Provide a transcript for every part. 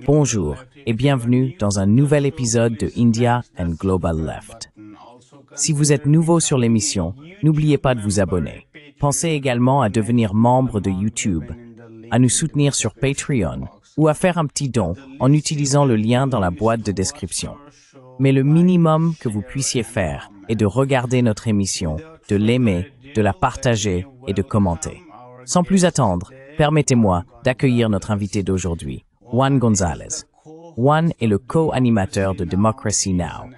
Bonjour et bienvenue dans un nouvel épisode de India and Global Left. Si vous êtes nouveau sur l'émission, n'oubliez pas de vous abonner. Pensez également à devenir membre de YouTube, à nous soutenir sur Patreon ou à faire un petit don en utilisant le lien dans la boîte de description. Mais le minimum que vous puissiez faire est de regarder notre émission, de l'aimer, de la partager et de commenter. Sans plus attendre, permettez-moi d'accueillir notre invité d'aujourd'hui, Juan González. Juan est le co-animateur de Democracy Now!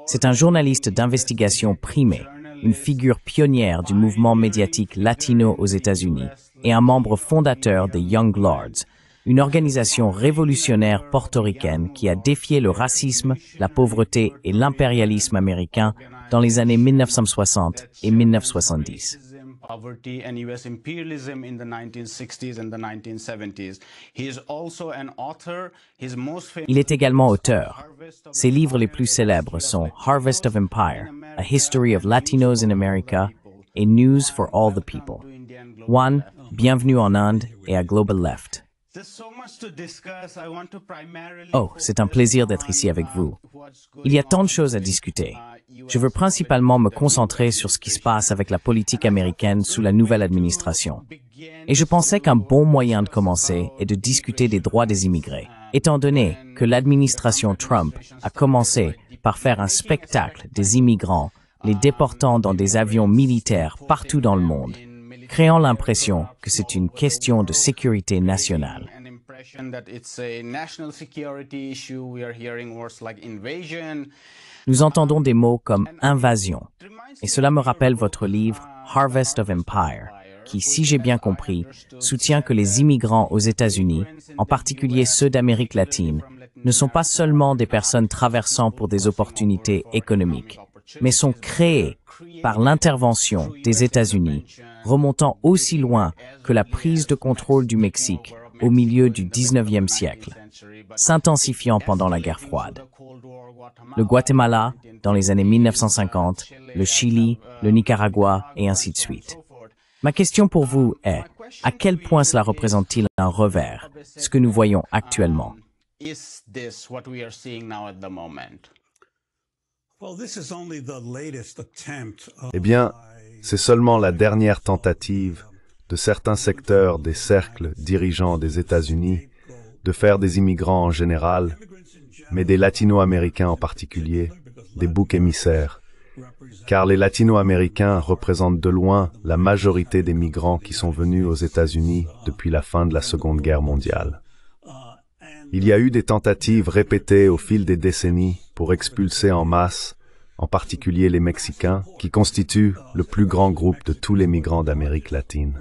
C'est un journaliste d'investigation primé, une figure pionnière du mouvement médiatique latino aux États-Unis et un membre fondateur des Young Lords, une organisation révolutionnaire portoricaine qui a défié le racisme, la pauvreté et l'impérialisme américain dans les années 1960 et 1970. Poverty and US imperialism in the 1960s and the 1970s. He is also an author. His most famous Il est également auteur. Ses livres les plus célèbres sont Harvest of Empire, A History of Latinos in America et News for All the People. Juan, bienvenue en Inde et à Global Left. Oh, c'est un plaisir d'être ici avec vous. Il y a tant de choses à discuter. Je veux principalement me concentrer sur ce qui se passe avec la politique américaine sous la nouvelle administration. Et je pensais qu'un bon moyen de commencer est de discuter des droits des immigrés, étant donné que l'administration Trump a commencé par faire un spectacle des immigrants, les déportant dans des avions militaires partout dans le monde, créant l'impression que c'est une question de sécurité nationale. Nous entendons des mots comme invasion, et cela me rappelle votre livre Harvest of Empire, qui, si j'ai bien compris, soutient que les immigrants aux États-Unis, en particulier ceux d'Amérique latine, ne sont pas seulement des personnes traversant pour des opportunités économiques, mais sont créés par l'intervention des États-Unis, remontant aussi loin que la prise de contrôle du Mexique au milieu du XIXe siècle, s'intensifiant pendant la guerre froide. Le Guatemala, dans les années 1950, le Chili, le Nicaragua, et ainsi de suite. Ma question pour vous est, à quel point cela représente-t-il un revers, ce que nous voyons actuellement? Eh bien, c'est seulement la dernière tentative de certains secteurs des cercles dirigeants des États-Unis de faire des immigrants en général, mais des latino-américains en particulier, des boucs émissaires. Car les latino-américains représentent de loin la majorité des migrants qui sont venus aux États-Unis depuis la fin de la Seconde Guerre mondiale. Il y a eu des tentatives répétées au fil des décennies pour expulser en masse, en particulier les Mexicains, qui constituent le plus grand groupe de tous les migrants d'Amérique latine.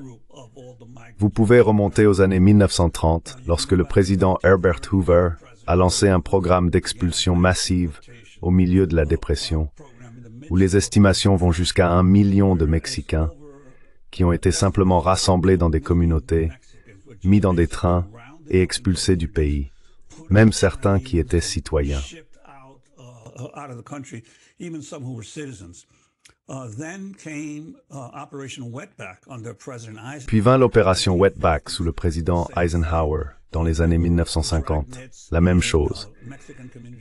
Vous pouvez remonter aux années 1930, lorsque le président Herbert Hoover a lancé un programme d'expulsion massive au milieu de la dépression, où les estimations vont jusqu'à 1 million de Mexicains qui ont été simplement rassemblés dans des communautés, mis dans des trains et expulsés du pays, même certains qui étaient citoyens. Puis vint l'opération Wetback sous le président Eisenhower dans les années 1950. La même chose.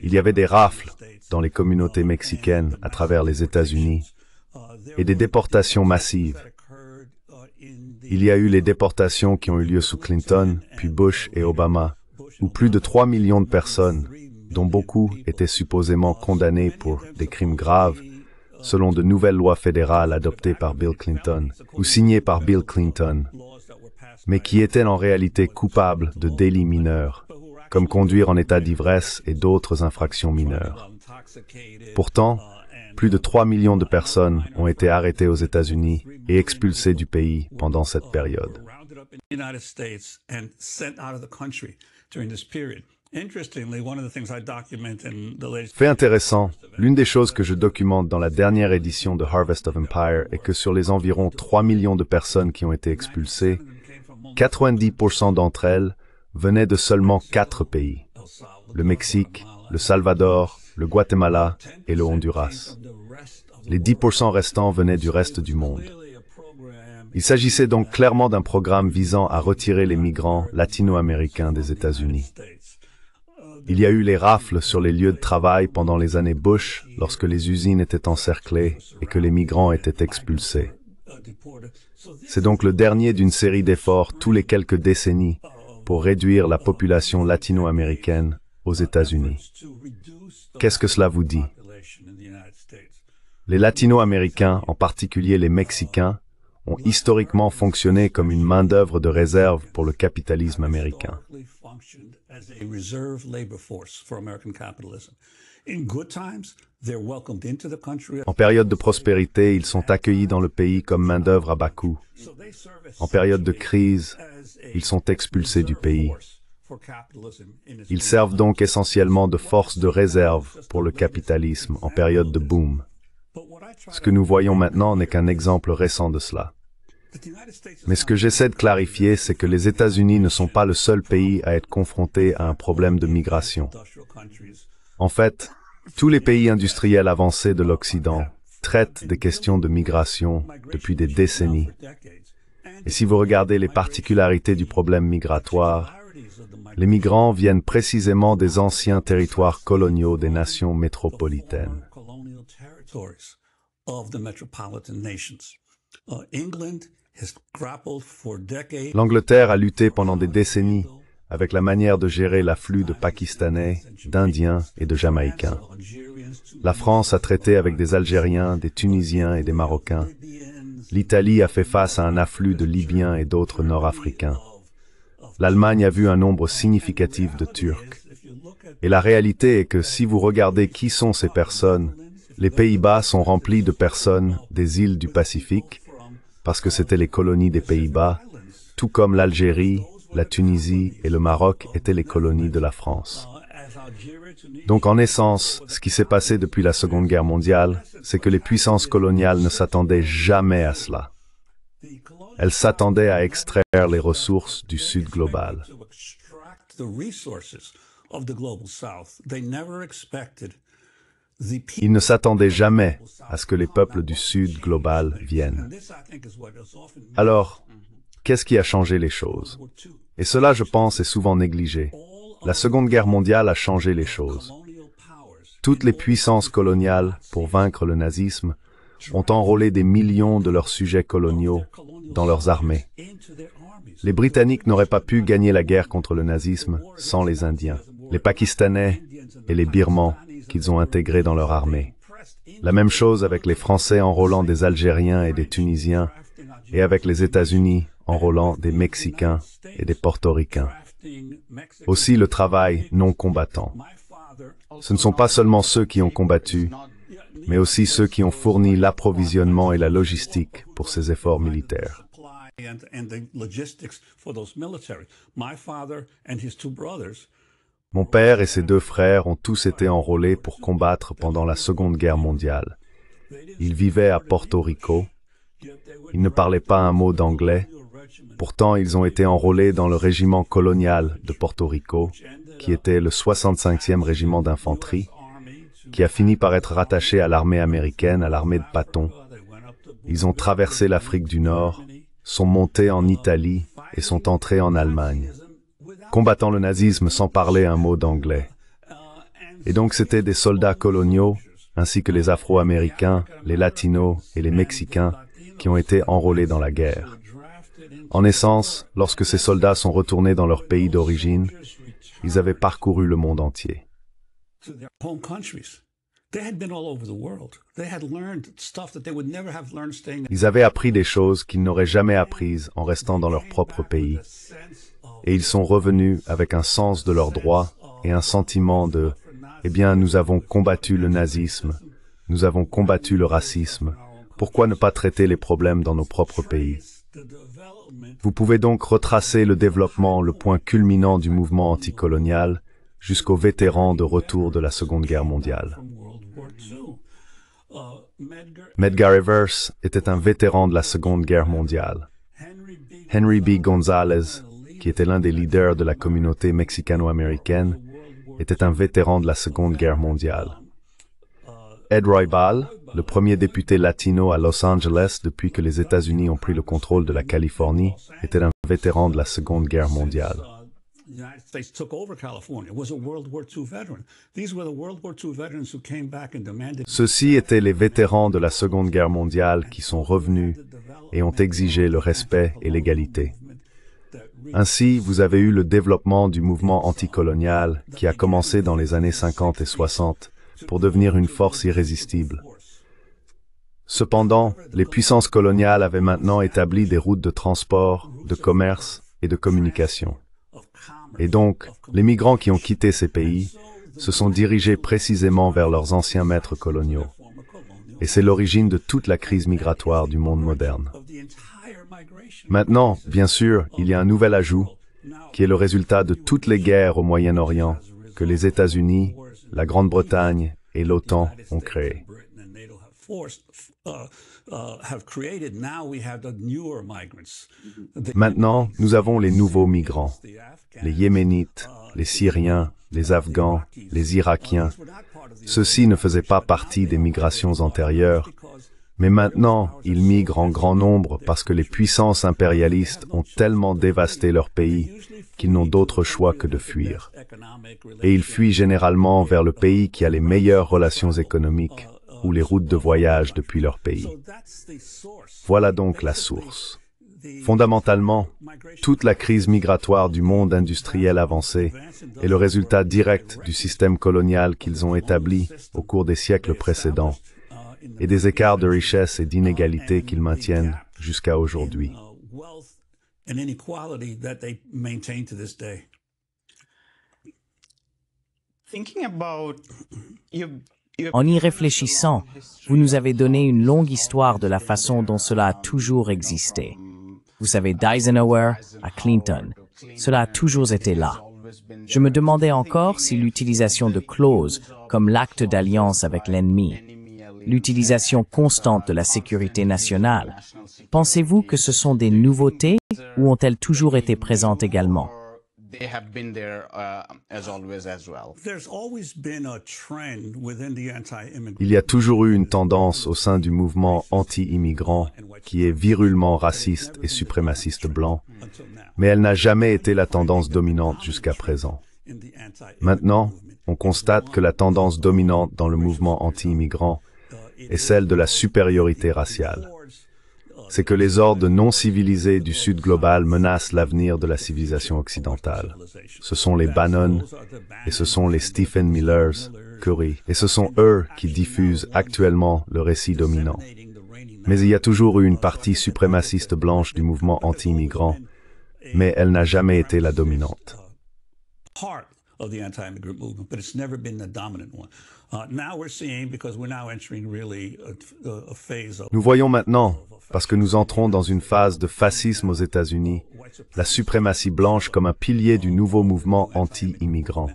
Il y avait des rafles dans les communautés mexicaines à travers les États-Unis et des déportations massives. Il y a eu les déportations qui ont eu lieu sous Clinton, puis Bush et Obama, où plus de 3 millions de personnes, dont beaucoup étaient supposément condamnées pour des crimes graves, selon de nouvelles lois fédérales adoptées par Bill Clinton ou signées par Bill Clinton, mais qui étaient en réalité coupables de délits mineurs, comme conduire en état d'ivresse et d'autres infractions mineures. Pourtant, plus de 3 millions de personnes ont été arrêtées aux États-Unis et expulsées du pays pendant cette période. Fait intéressant, l'une des choses que je documente dans la dernière édition de Harvest of Empire est que sur les environ 3 millions de personnes qui ont été expulsées, 90% d'entre elles venaient de seulement 4 pays: le Mexique, le Salvador, le Guatemala et le Honduras. Les 10% restants venaient du reste du monde. Il s'agissait donc clairement d'un programme visant à retirer les migrants latino-américains des États-Unis. Il y a eu les rafles sur les lieux de travail pendant les années Bush, lorsque les usines étaient encerclées et que les migrants étaient expulsés. C'est donc le dernier d'une série d'efforts tous les quelques décennies pour réduire la population latino-américaine aux États-Unis. Qu'est-ce que cela vous dit? Les latino-américains, en particulier les Mexicains, ont historiquement fonctionné comme une main-d'œuvre de réserve pour le capitalisme américain. En période de prospérité, ils sont accueillis dans le pays comme main-d'œuvre à bas coût. En période de crise, ils sont expulsés du pays. Ils servent donc essentiellement de force de réserve pour le capitalisme en période de boom. Ce que nous voyons maintenant n'est qu'un exemple récent de cela. Mais ce que j'essaie de clarifier, c'est que les États-Unis ne sont pas le seul pays à être confronté à un problème de migration. En fait, tous les pays industriels avancés de l'Occident traitent des questions de migration depuis des décennies. Et si vous regardez les particularités du problème migratoire, les migrants viennent précisément des anciens territoires coloniaux des nations métropolitaines. L'Angleterre a lutté pendant des décennies avec la manière de gérer l'afflux de Pakistanais, d'Indiens et de Jamaïcains. La France a traité avec des Algériens, des Tunisiens et des Marocains. L'Italie a fait face à un afflux de Libyens et d'autres Nord-Africains. L'Allemagne a vu un nombre significatif de Turcs. Et la réalité est que si vous regardez qui sont ces personnes, les Pays-Bas sont remplis de personnes des îles du Pacifique, parce que c'était les colonies des Pays-Bas, tout comme l'Algérie, la Tunisie et le Maroc étaient les colonies de la France. Donc en essence, ce qui s'est passé depuis la Seconde Guerre mondiale, c'est que les puissances coloniales ne s'attendaient jamais à cela. Elles s'attendaient à extraire les ressources du Sud global. Ils ne s'attendaient jamais à ce que les peuples du Sud global viennent. Alors, qu'est-ce qui a changé les choses? Et cela, je pense, est souvent négligé. La Seconde Guerre mondiale a changé les choses. Toutes les puissances coloniales, pour vaincre le nazisme, ont enrôlé des millions de leurs sujets coloniaux dans leurs armées. Les Britanniques n'auraient pas pu gagner la guerre contre le nazisme sans les Indiens, les Pakistanais et les Birmans qu'ils ont intégrés dans leur armée. La même chose avec les Français enrôlant des Algériens et des Tunisiens, et avec les États-Unis enrôlant des Mexicains et des Portoricains. Aussi le travail non combattant. Ce ne sont pas seulement ceux qui ont combattu, mais aussi ceux qui ont fourni l'approvisionnement et la logistique pour ces efforts militaires. Mon père et ses deux frères ont tous été enrôlés pour combattre pendant la Seconde Guerre mondiale. Ils vivaient à Porto Rico. Ils ne parlaient pas un mot d'anglais. Pourtant, ils ont été enrôlés dans le régiment colonial de Porto Rico, qui était le 65e régiment d'infanterie, qui a fini par être rattaché à l'armée américaine, à l'armée de Patton. Ils ont traversé l'Afrique du Nord, sont montés en Italie et sont entrés en Allemagne, combattant le nazisme sans parler un mot d'anglais. Et donc c'étaient des soldats coloniaux, ainsi que les Afro-Américains, les Latinos et les Mexicains, qui ont été enrôlés dans la guerre. En essence, lorsque ces soldats sont retournés dans leur pays d'origine, ils avaient parcouru le monde entier. Ils avaient appris des choses qu'ils n'auraient jamais apprises en restant dans leur propre pays. Et ils sont revenus avec un sens de leurs droits et un sentiment de « Eh bien, nous avons combattu le nazisme, nous avons combattu le racisme, pourquoi ne pas traiter les problèmes dans nos propres pays ?» Vous pouvez donc retracer le développement, le point culminant du mouvement anticolonial, jusqu'aux vétérans de retour de la Seconde Guerre mondiale. Medgar Evers était un vétéran de la Seconde Guerre mondiale. Henry B. Gonzalez, qui était l'un des leaders de la communauté mexicano-américaine, était un vétéran de la Seconde Guerre mondiale. Ed Roybal, le premier député latino à Los Angeles depuis que les États-Unis ont pris le contrôle de la Californie, était un vétéran de la Seconde Guerre mondiale. Ceux-ci étaient les vétérans de la Seconde Guerre mondiale qui sont revenus et ont exigé le respect et l'égalité. Ainsi, vous avez eu le développement du mouvement anticolonial qui a commencé dans les années 50 et 60 pour devenir une force irrésistible. Cependant, les puissances coloniales avaient maintenant établi des routes de transport, de commerce et de communication. Et donc, les migrants qui ont quitté ces pays se sont dirigés précisément vers leurs anciens maîtres coloniaux. Et c'est l'origine de toute la crise migratoire du monde moderne. Maintenant, bien sûr, il y a un nouvel ajout, qui est le résultat de toutes les guerres au Moyen-Orient que les États-Unis, la Grande-Bretagne et l'OTAN ont créées. Maintenant, nous avons les nouveaux migrants, les Yéménites, les Syriens, les Afghans, les Irakiens. Ceux-ci ne faisaient pas partie des migrations antérieures, mais maintenant, ils migrent en grand nombre parce que les puissances impérialistes ont tellement dévasté leur pays qu'ils n'ont d'autre choix que de fuir. Et ils fuient généralement vers le pays qui a les meilleures relations économiques ou les routes de voyage depuis leur pays. Voilà donc la source. Fondamentalement, toute la crise migratoire du monde industriel avancé est le résultat direct du système colonial qu'ils ont établi au cours des siècles précédents et des écarts de richesse et d'inégalité qu'ils maintiennent jusqu'à aujourd'hui. En y réfléchissant, vous nous avez donné une longue histoire de la façon dont cela a toujours existé. Vous savez, d'Eisenhower à Clinton, cela a toujours été là. Je me demandais encore si l'utilisation de clauses comme l'acte d'alliance avec l'ennemi, l'utilisation constante de la sécurité nationale, pensez-vous que ce sont des nouveautés ou ont-elles toujours été présentes également? Il y a toujours eu une tendance au sein du mouvement anti-immigrant qui est virulement raciste et suprémaciste blanc, mais elle n'a jamais été la tendance dominante jusqu'à présent. Maintenant, on constate que la tendance dominante dans le mouvement anti-immigrant est celle de la supériorité raciale. C'est que les ordres non civilisés du Sud global menacent l'avenir de la civilisation occidentale. Ce sont les Bannon et ce sont les Stephen Millers, Curry, et ce sont eux qui diffusent actuellement le récit dominant. Mais il y a toujours eu une partie suprémaciste blanche du mouvement anti-immigrant, mais elle n'a jamais été la dominante. Nous voyons maintenant, parce que nous entrons dans une phase de fascisme aux États-Unis, la suprématie blanche comme un pilier du nouveau mouvement anti-immigrant.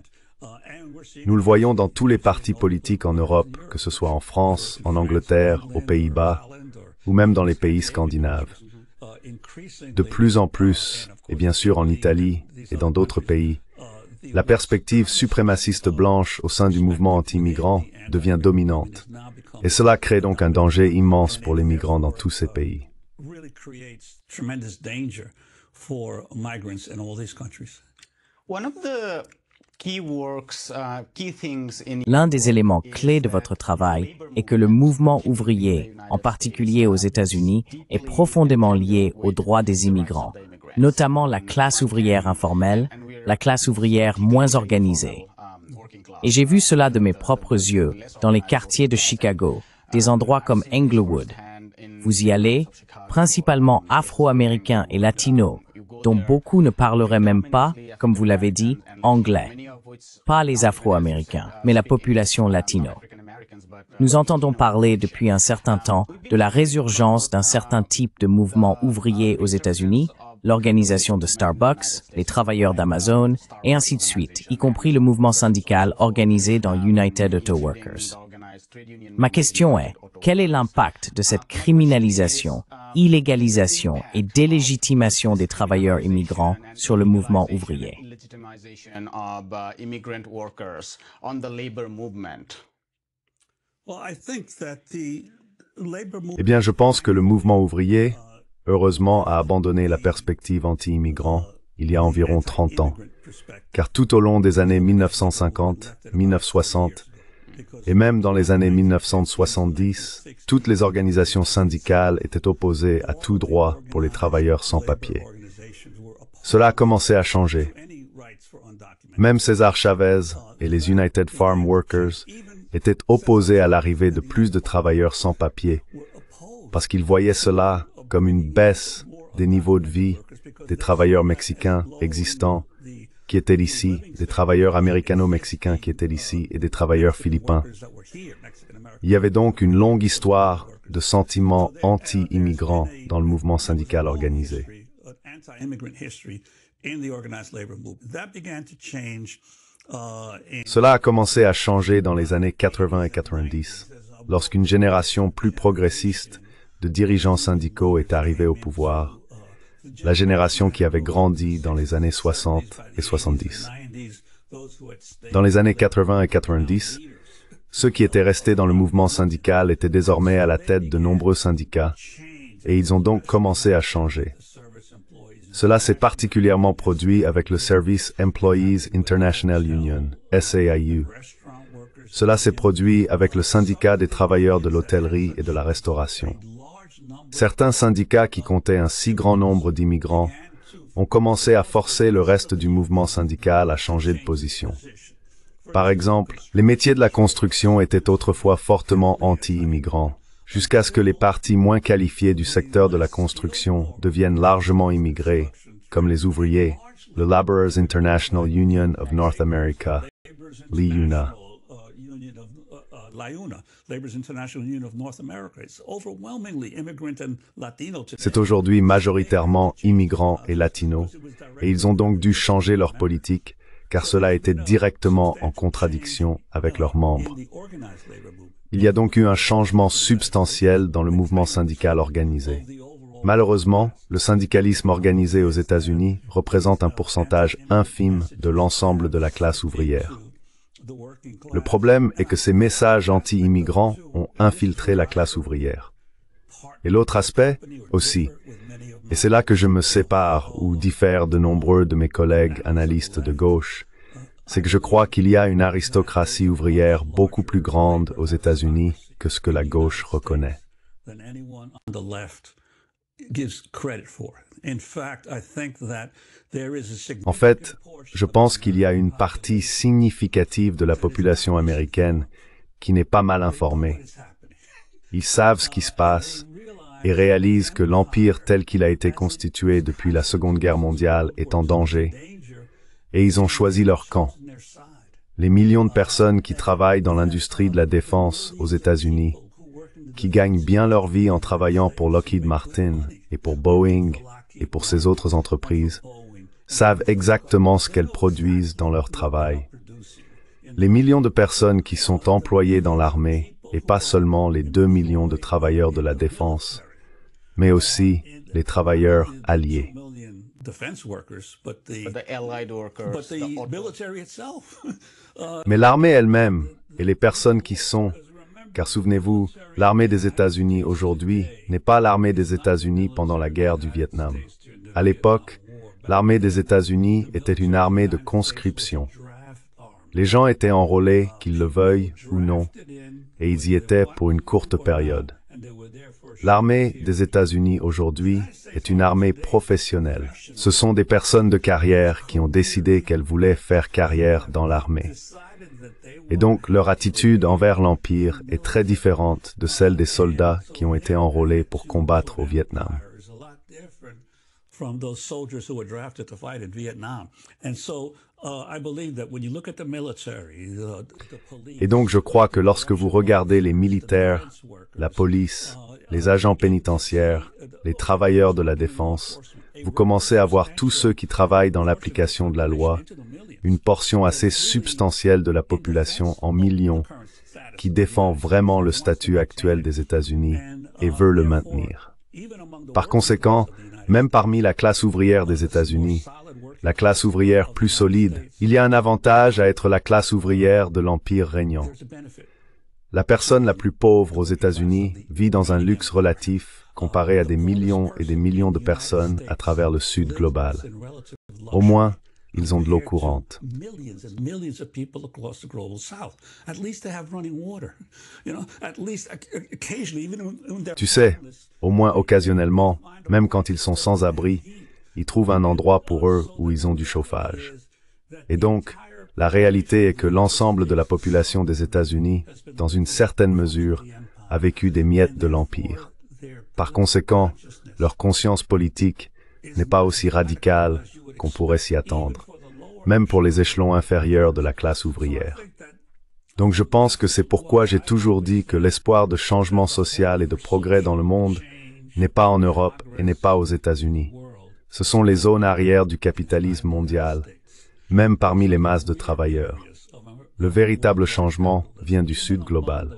Nous le voyons dans tous les partis politiques en Europe, que ce soit en France, en Angleterre, aux Pays-Bas, ou même dans les pays scandinaves. De plus en plus, et bien sûr en Italie et dans d'autres pays, la perspective suprémaciste blanche au sein du mouvement anti-immigrant devient dominante. Et cela crée donc un danger immense pour les migrants dans tous ces pays. L'un des éléments clés de votre travail est que le mouvement ouvrier, en particulier aux États-Unis, est profondément lié aux droits des immigrants, notamment la classe ouvrière informelle, la classe ouvrière moins organisée. Et j'ai vu cela de mes propres yeux dans les quartiers de Chicago, des endroits comme Englewood. Vous y allez, principalement afro-américains et latinos, dont beaucoup ne parleraient même pas, comme vous l'avez dit, anglais. Pas les afro-américains, mais la population latino. Nous entendons parler depuis un certain temps de la résurgence d'un certain type de mouvement ouvrier aux États-Unis, l'organisation de Starbucks, les travailleurs d'Amazon, et ainsi de suite, y compris le mouvement syndical organisé dans United Auto Workers. Ma question est, quel est l'impact de cette criminalisation, illégalisation et délégitimation des travailleurs immigrants sur le mouvement ouvrier? Eh bien, je pense que le mouvement ouvrier, heureusement, a abandonné la perspective anti-immigrant il y a environ 30 ans, car tout au long des années 1950, 1960, et même dans les années 1970, toutes les organisations syndicales étaient opposées à tout droit pour les travailleurs sans papier. Cela a commencé à changer. Même César Chavez et les United Farm Workers étaient opposés à l'arrivée de plus de travailleurs sans papier, parce qu'ils voyaient cela comme une baisse des niveaux de vie des travailleurs mexicains existants qui étaient ici, des travailleurs américano-mexicains qui étaient ici et des travailleurs philippins. Il y avait donc une longue histoire de sentiments anti-immigrants dans le mouvement syndical organisé. Cela a commencé à changer dans les années 80 et 90, lorsqu'une génération plus progressiste de dirigeants syndicaux est arrivée au pouvoir, la génération qui avait grandi dans les années 60 et 70. Dans les années 80 et 90, ceux qui étaient restés dans le mouvement syndical étaient désormais à la tête de nombreux syndicats, et ils ont donc commencé à changer. Cela s'est particulièrement produit avec le Service Employees International Union, SAIU. Cela s'est produit avec le syndicat des travailleurs de l'hôtellerie et de la restauration. Certains syndicats qui comptaient un si grand nombre d'immigrants ont commencé à forcer le reste du mouvement syndical à changer de position. Par exemple, les métiers de la construction étaient autrefois fortement anti-immigrants, jusqu'à ce que les parties moins qualifiées du secteur de la construction deviennent largement immigrés, comme les ouvriers, le Laborers International Union of North America, l'IUNA. C'est aujourd'hui majoritairement immigrants et latinos, et ils ont donc dû changer leur politique, car cela était directement en contradiction avec leurs membres. Il y a donc eu un changement substantiel dans le mouvement syndical organisé. Malheureusement, le syndicalisme organisé aux États-Unis représente un pourcentage infime de l'ensemble de la classe ouvrière. Le problème est que ces messages anti-immigrants ont infiltré la classe ouvrière. Et l'autre aspect, aussi, et c'est là que je me sépare ou diffère de nombreux de mes collègues analystes de gauche, c'est que je crois qu'il y a une aristocratie ouvrière beaucoup plus grande aux États-Unis que ce que la gauche reconnaît. En fait, je pense qu'il y a une partie significative de la population américaine qui n'est pas mal informée. Ils savent ce qui se passe et réalisent que l'empire tel qu'il a été constitué depuis la Seconde Guerre mondiale est en danger, et ils ont choisi leur camp. Les millions de personnes qui travaillent dans l'industrie de la défense aux États-Unis, qui gagnent bien leur vie en travaillant pour Lockheed Martin et pour Boeing et pour ces autres entreprises, savent exactement ce qu'elles produisent dans leur travail. Les millions de personnes qui sont employées dans l'armée, et pas seulement les 2 millions de travailleurs de la défense, mais aussi les travailleurs alliés. Mais l'armée elle-même et les personnes qui sont, car souvenez-vous, l'armée des États-Unis aujourd'hui n'est pas l'armée des États-Unis pendant la guerre du Vietnam. À l'époque, l'armée des États-Unis était une armée de conscription. Les gens étaient enrôlés, qu'ils le veuillent ou non, et ils y étaient pour une courte période. L'armée des États-Unis aujourd'hui est une armée professionnelle. Ce sont des personnes de carrière qui ont décidé qu'elles voulaient faire carrière dans l'armée. Et donc leur attitude envers l'Empire est très différente de celle des soldats qui ont été enrôlés pour combattre au Vietnam. Et donc je crois que lorsque vous regardez les militaires, la police, les agents pénitentiaires, les travailleurs de la défense, vous commencez à voir tous ceux qui travaillent dans l'application de la loi, une portion assez substantielle de la population en millions qui défend vraiment le statut actuel des États-Unis et veut le maintenir. Par conséquent, même parmi la classe ouvrière des États-Unis, la classe ouvrière plus solide, il y a un avantage à être la classe ouvrière de l'empire régnant. La personne la plus pauvre aux États-Unis vit dans un luxe relatif comparé à des millions et des millions de personnes à travers le Sud global. Au moins, ils ont de l'eau courante. Tu sais, au moins occasionnellement, même quand ils sont sans abri, ils trouvent un endroit pour eux où ils ont du chauffage. Et donc, la réalité est que l'ensemble de la population des États-Unis, dans une certaine mesure, a vécu des miettes de l'Empire. Par conséquent, leur conscience politique n'est pas aussi radicale qu'on pourrait s'y attendre, même pour les échelons inférieurs de la classe ouvrière. Donc je pense que c'est pourquoi j'ai toujours dit que l'espoir de changement social et de progrès dans le monde n'est pas en Europe et n'est pas aux États-Unis. Ce sont les zones arrières du capitalisme mondial, même parmi les masses de travailleurs. Le véritable changement vient du Sud global.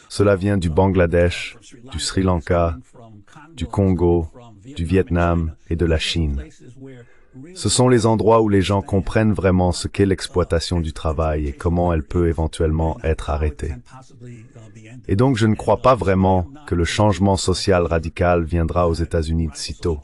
Cela vient du Bangladesh, du Sri Lanka, du Congo, du Vietnam et de la Chine. Ce sont les endroits où les gens comprennent vraiment ce qu'est l'exploitation du travail et comment elle peut éventuellement être arrêtée. Et donc je ne crois pas vraiment que le changement social radical viendra aux États-Unis de sitôt.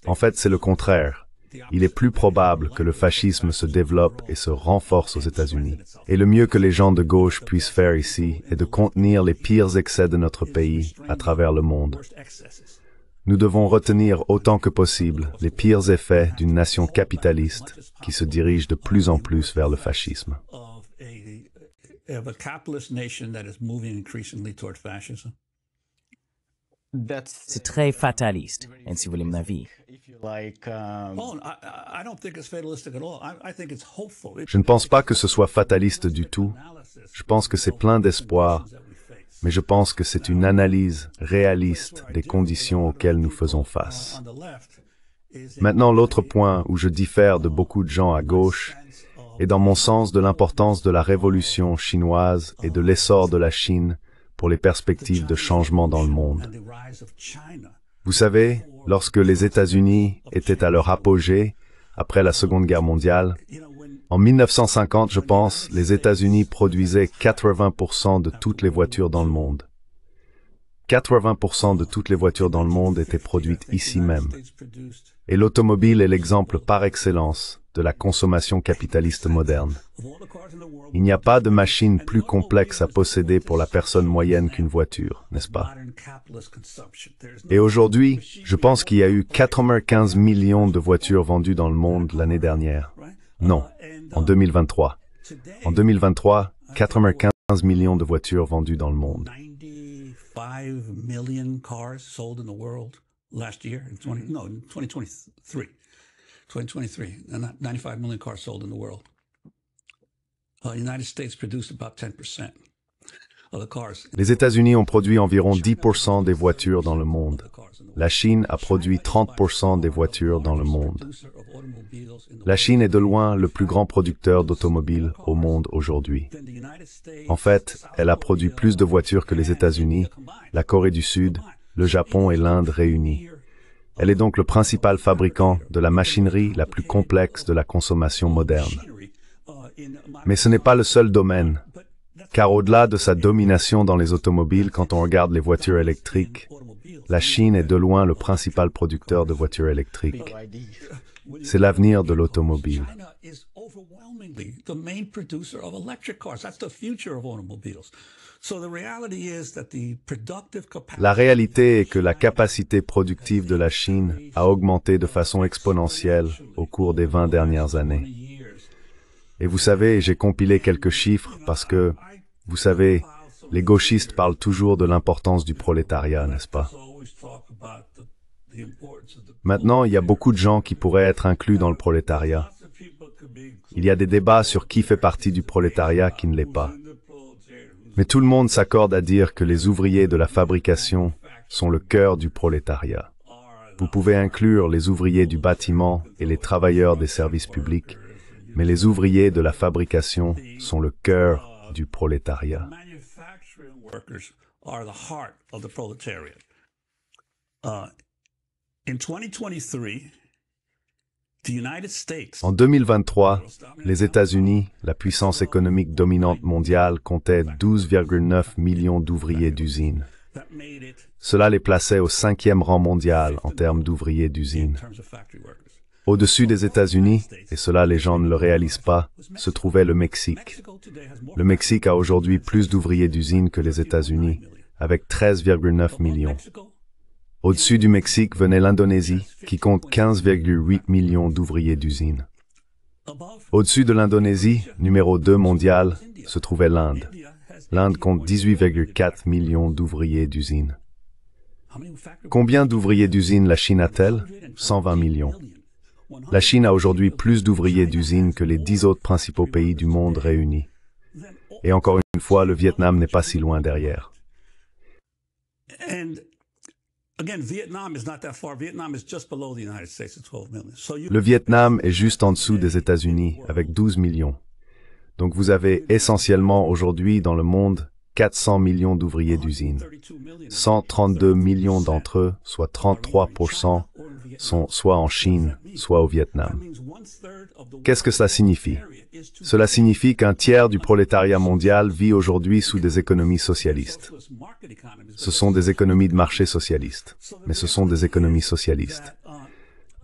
En fait, c'est le contraire. Il est plus probable que le fascisme se développe et se renforce aux États-Unis. Et le mieux que les gens de gauche puissent faire ici est de contenir les pires excès de notre pays à travers le monde. Nous devons retenir autant que possible les pires effets d'une nation capitaliste qui se dirige de plus en plus vers le fascisme. C'est très fataliste, et si vous voulez mon avis. Je ne pense pas que ce soit fataliste du tout. Je pense que c'est plein d'espoir, mais je pense que c'est une analyse réaliste des conditions auxquelles nous faisons face. Maintenant, l'autre point où je diffère de beaucoup de gens à gauche est dans mon sens de l'importance de la révolution chinoise et de l'essor de la Chine pour les perspectives de changement dans le monde. Vous savez, lorsque les États-Unis étaient à leur apogée, après la Seconde Guerre mondiale, en 1950, je pense, les États-Unis produisaient 80% de toutes les voitures dans le monde. 80% de toutes les voitures dans le monde étaient produites ici même. Et l'automobile est l'exemple par excellence de la consommation capitaliste moderne. Il n'y a pas de machine plus complexe à posséder pour la personne moyenne qu'une voiture, n'est-ce pas? Et aujourd'hui, je pense qu'il y a eu 95 millions de voitures vendues dans le monde l'année dernière. Non, en 2023. En 2023, 95 millions de voitures vendues dans le monde. 5 million cars sold in the world last year, in 2023. 2023, 95 million cars sold in the world. The United States produced about 10% of the cars. Les États-Unis ont produit environ 10% des voitures dans le monde. La Chine a produit 30% des voitures dans le monde. La Chine est de loin le plus grand producteur d'automobiles au monde aujourd'hui. En fait, elle a produit plus de voitures que les États-Unis, la Corée du Sud, le Japon et l'Inde réunis. Elle est donc le principal fabricant de la machinerie la plus complexe de la consommation moderne. Mais ce n'est pas le seul domaine, car au-delà de sa domination dans les automobiles quand on regarde les voitures électriques, la Chine est de loin le principal producteur de voitures électriques. C'est l'avenir de l'automobile. La réalité est que la capacité productive de la Chine a augmenté de façon exponentielle au cours des 20 dernières années. Et vous savez, j'ai compilé quelques chiffres parce que, vous savez, les gauchistes parlent toujours de l'importance du prolétariat, n'est-ce pas? Maintenant, il y a beaucoup de gens qui pourraient être inclus dans le prolétariat. Il y a des débats sur qui fait partie du prolétariat qui ne l'est pas. Mais tout le monde s'accorde à dire que les ouvriers de la fabrication sont le cœur du prolétariat. Vous pouvez inclure les ouvriers du bâtiment et les travailleurs des services publics, mais les ouvriers de la fabrication sont le cœur du prolétariat. In 2023, En 2023, les États-Unis, la puissance économique dominante mondiale, comptaient 12,9 millions d'ouvriers d'usine. Cela les plaçait au 5e rang mondial en termes d'ouvriers d'usine. Au-dessus des États-Unis, et cela les gens ne le réalisent pas, se trouvait le Mexique. Le Mexique a aujourd'hui plus d'ouvriers d'usine que les États-Unis, avec 13,9 millions. Au-dessus du Mexique venait l'Indonésie, qui compte 15,8 millions d'ouvriers d'usine. Au-dessus de l'Indonésie, numéro 2 mondial, se trouvait l'Inde. L'Inde compte 18,4 millions d'ouvriers d'usine. Combien d'ouvriers d'usine la Chine a-t-elle? 120 millions. La Chine a aujourd'hui plus d'ouvriers d'usine que les 10 autres principaux pays du monde réunis. Et encore une fois, le Vietnam n'est pas si loin derrière. Le Vietnam est juste en dessous des États-Unis, avec 12 millions. Donc vous avez essentiellement aujourd'hui dans le monde 400 millions d'ouvriers d'usine. 132 millions d'entre eux, soit 33%, sont soit en Chine, soit au Vietnam. Qu'est-ce que cela signifie? Cela signifie qu'un tiers du prolétariat mondial vit aujourd'hui sous des économies socialistes. Ce sont des économies de marché socialistes, mais ce sont des économies socialistes.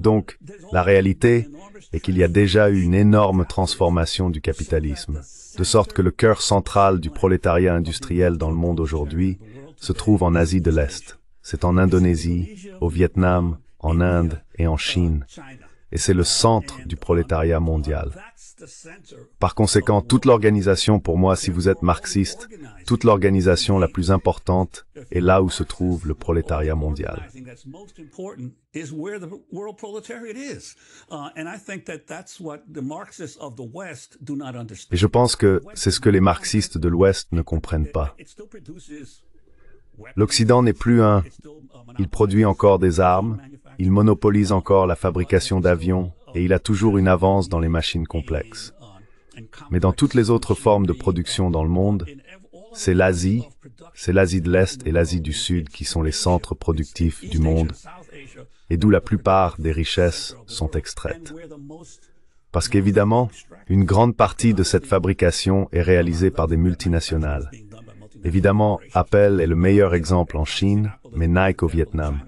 Donc, la réalité est qu'il y a déjà eu une énorme transformation du capitalisme, de sorte que le cœur central du prolétariat industriel dans le monde aujourd'hui se trouve en Asie de l'Est. C'est en Indonésie, au Vietnam, en Inde et en Chine. Et c'est le centre du prolétariat mondial. Par conséquent, toute l'organisation, pour moi, si vous êtes marxiste, toute l'organisation la plus importante est là où se trouve le prolétariat mondial. Et je pense que c'est ce que les marxistes de l'Ouest ne comprennent pas. L'Occident n'est plus un... Il produit encore des armes, il monopolise encore la fabrication d'avions, et il a toujours une avance dans les machines complexes. Mais dans toutes les autres formes de production dans le monde, c'est l'Asie de l'Est et l'Asie du Sud qui sont les centres productifs du monde, et d'où la plupart des richesses sont extraites. Parce qu'évidemment, une grande partie de cette fabrication est réalisée par des multinationales. Évidemment, Apple est le meilleur exemple en Chine, mais Nike au Vietnam.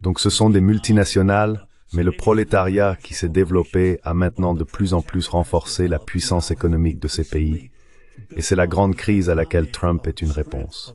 Donc ce sont des multinationales, mais le prolétariat qui s'est développé a maintenant de plus en plus renforcé la puissance économique de ces pays. Et c'est la grande crise à laquelle Trump est une réponse.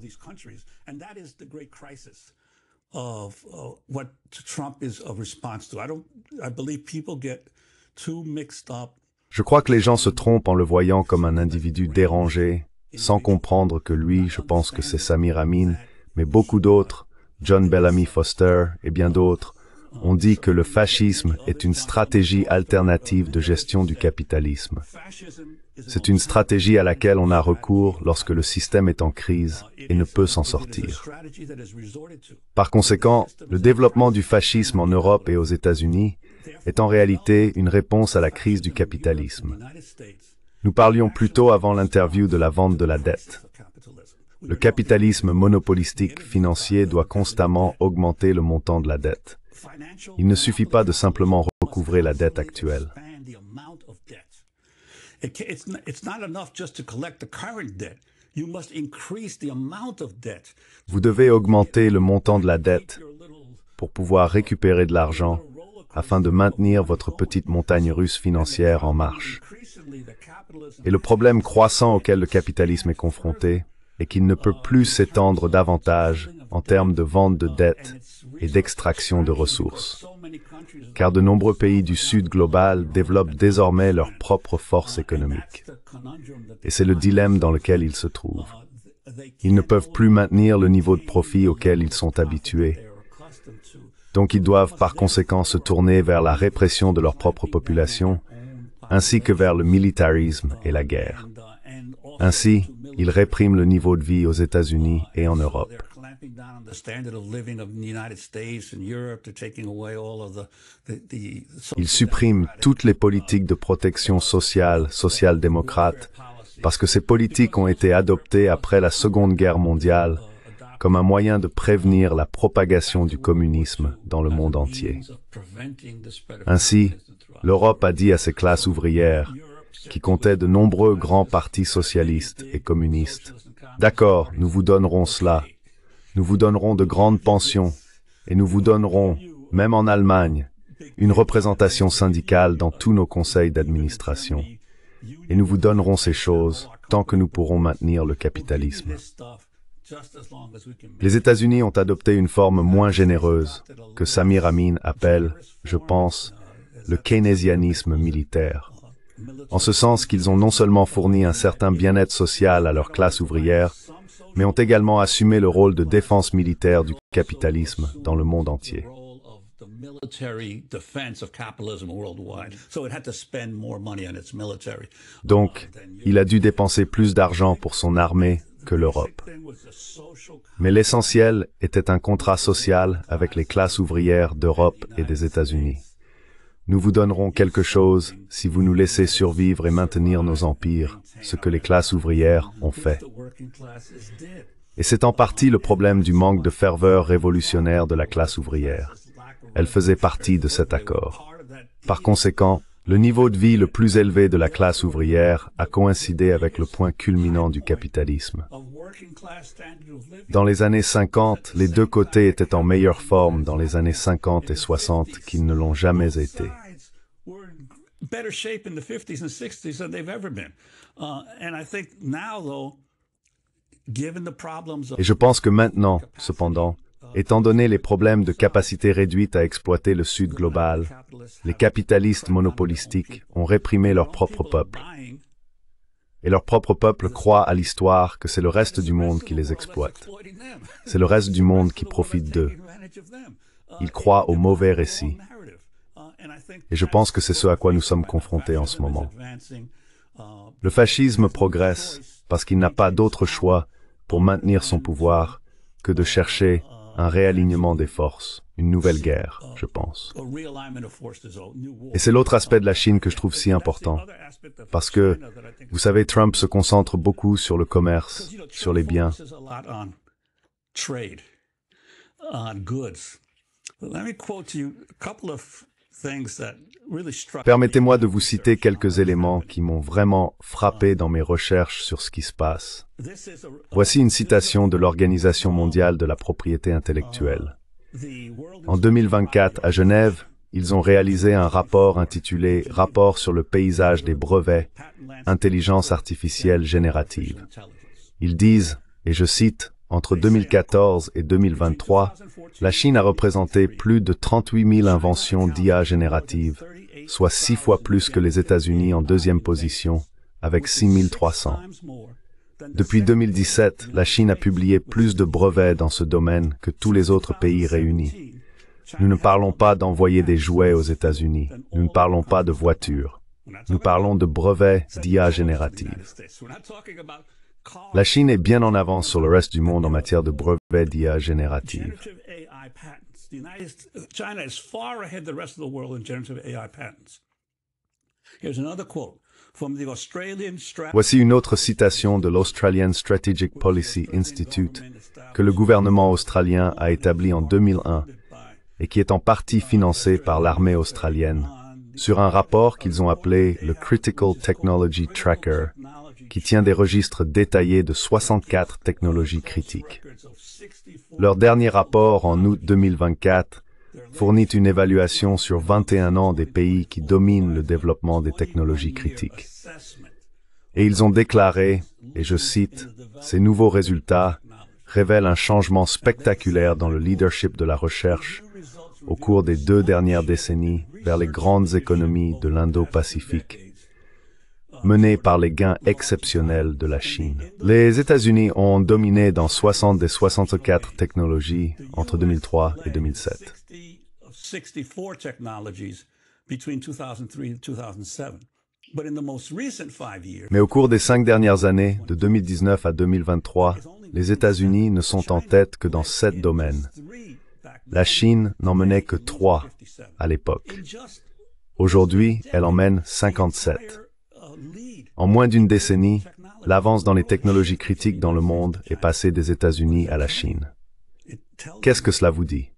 Je crois que les gens se trompent en le voyant comme un individu dérangé, sans comprendre que lui, je pense que c'est Samir Amin, mais beaucoup d'autres, John Bellamy Foster et bien d'autres, ont dit que le fascisme est une stratégie alternative de gestion du capitalisme. C'est une stratégie à laquelle on a recours lorsque le système est en crise et ne peut s'en sortir. Par conséquent, le développement du fascisme en Europe et aux États-Unis est en réalité une réponse à la crise du capitalisme. Nous parlions plus tôt avant l'interview de la vente de la dette. Le capitalisme monopolistique financier doit constamment augmenter le montant de la dette. Il ne suffit pas de simplement recouvrer la dette actuelle. Vous devez augmenter le montant de la dette pour pouvoir récupérer de l'argent afin de maintenir votre petite montagne russe financière en marche. Et le problème croissant auquel le capitalisme est confronté est qu'il ne peut plus s'étendre davantage en termes de vente de dettes et d'extraction de ressources. Car de nombreux pays du Sud global développent désormais leur propre force économique. Et c'est le dilemme dans lequel ils se trouvent. Ils ne peuvent plus maintenir le niveau de profit auquel ils sont habitués. Donc ils doivent par conséquent se tourner vers la répression de leur propre population, ainsi que vers le militarisme et la guerre. Ainsi, ils répriment le niveau de vie aux États-Unis et en Europe. Ils suppriment toutes les politiques de protection sociale, social-démocrate, parce que ces politiques ont été adoptées après la Seconde Guerre mondiale comme un moyen de prévenir la propagation du communisme dans le monde entier. Ainsi, l'Europe a dit à ses classes ouvrières, qui comptaient de nombreux grands partis socialistes et communistes, « D'accord, nous vous donnerons cela. Nous vous donnerons de grandes pensions et nous vous donnerons, même en Allemagne, une représentation syndicale dans tous nos conseils d'administration. Et nous vous donnerons ces choses tant que nous pourrons maintenir le capitalisme. » Les États-Unis ont adopté une forme moins généreuse que Samir Amin appelle, je pense, le keynésianisme militaire. En ce sens qu'ils ont non seulement fourni un certain bien-être social à leur classe ouvrière, mais ont également assumé le rôle de défense militaire du capitalisme dans le monde entier. Donc, il a dû dépenser plus d'argent pour son armée que l'Europe. Mais l'essentiel était un contrat social avec les classes ouvrières d'Europe et des États-Unis. Nous vous donnerons quelque chose si vous nous laissez survivre et maintenir nos empires, ce que les classes ouvrières ont fait. Et c'est en partie le problème du manque de ferveur révolutionnaire de la classe ouvrière. Elle faisait partie de cet accord. Par conséquent, le niveau de vie le plus élevé de la classe ouvrière a coïncidé avec le point culminant du capitalisme. Dans les années 50, les deux côtés étaient en meilleure forme dans les années 50 et 60 qu'ils ne l'ont jamais été. Et je pense que maintenant, cependant, étant donné les problèmes de capacité réduite à exploiter le Sud global, les capitalistes monopolistiques ont réprimé leur propre peuple. Et leur propre peuple croit à l'histoire que c'est le reste du monde qui les exploite. C'est le reste du monde qui profite d'eux. Ils croient au mauvais récit. Et je pense que c'est ce à quoi nous sommes confrontés en ce moment. Le fascisme progresse parce qu'il n'a pas d'autre choix pour maintenir son pouvoir que de chercher un réalignement des forces, une nouvelle guerre, je pense. Et c'est l'autre aspect de la Chine que je trouve si important, parce que, vous savez, Trump se concentre beaucoup sur le commerce, sur les biens. Permettez-moi de vous citer quelques éléments qui m'ont vraiment frappé dans mes recherches sur ce qui se passe. Voici une citation de l'Organisation mondiale de la propriété intellectuelle. En 2024, à Genève, ils ont réalisé un rapport intitulé « Rapport sur le paysage des brevets, intelligence artificielle générative ». Ils disent, et je cite, « Entre 2014 et 2023, la Chine a représenté plus de 38 000 inventions d'IA générative, soit 6 fois plus que les États-Unis en deuxième position, avec 6 300. Depuis 2017, la Chine a publié plus de brevets dans ce domaine que tous les autres pays réunis. Nous ne parlons pas d'envoyer des jouets aux États-Unis. Nous ne parlons pas de voitures. Nous parlons de brevets d'IA générative. La Chine est bien en avance sur le reste du monde en matière de brevets d'IA générative. Voici une autre citation de l'Australian Strategic Policy Institute que le gouvernement australien a établi en 2001 et qui est en partie financé par l'armée australienne, sur un rapport qu'ils ont appelé le Critical Technology Tracker, qui tient des registres détaillés de 64 technologies critiques. Leur dernier rapport, en août 2024, fournit une évaluation sur 21 ans des pays qui dominent le développement des technologies critiques. Et ils ont déclaré, et je cite, « Ces nouveaux résultats révèlent un changement spectaculaire dans le leadership de la recherche au cours des 2 dernières décennies vers les grandes économies de l'Indo-Pacifique, menées par les gains exceptionnels de la Chine. Les États-Unis ont dominé dans 60 des 64 technologies entre 2003 et 2007. Mais au cours des 5 dernières années, de 2019 à 2023, les États-Unis ne sont en tête que dans 7 domaines. La Chine n'en menait que 3 à l'époque. Aujourd'hui, elle en mène 57. En moins d'une décennie, l'avance dans les technologies critiques dans le monde est passée des États-Unis à la Chine. Qu'est-ce que cela vous dit?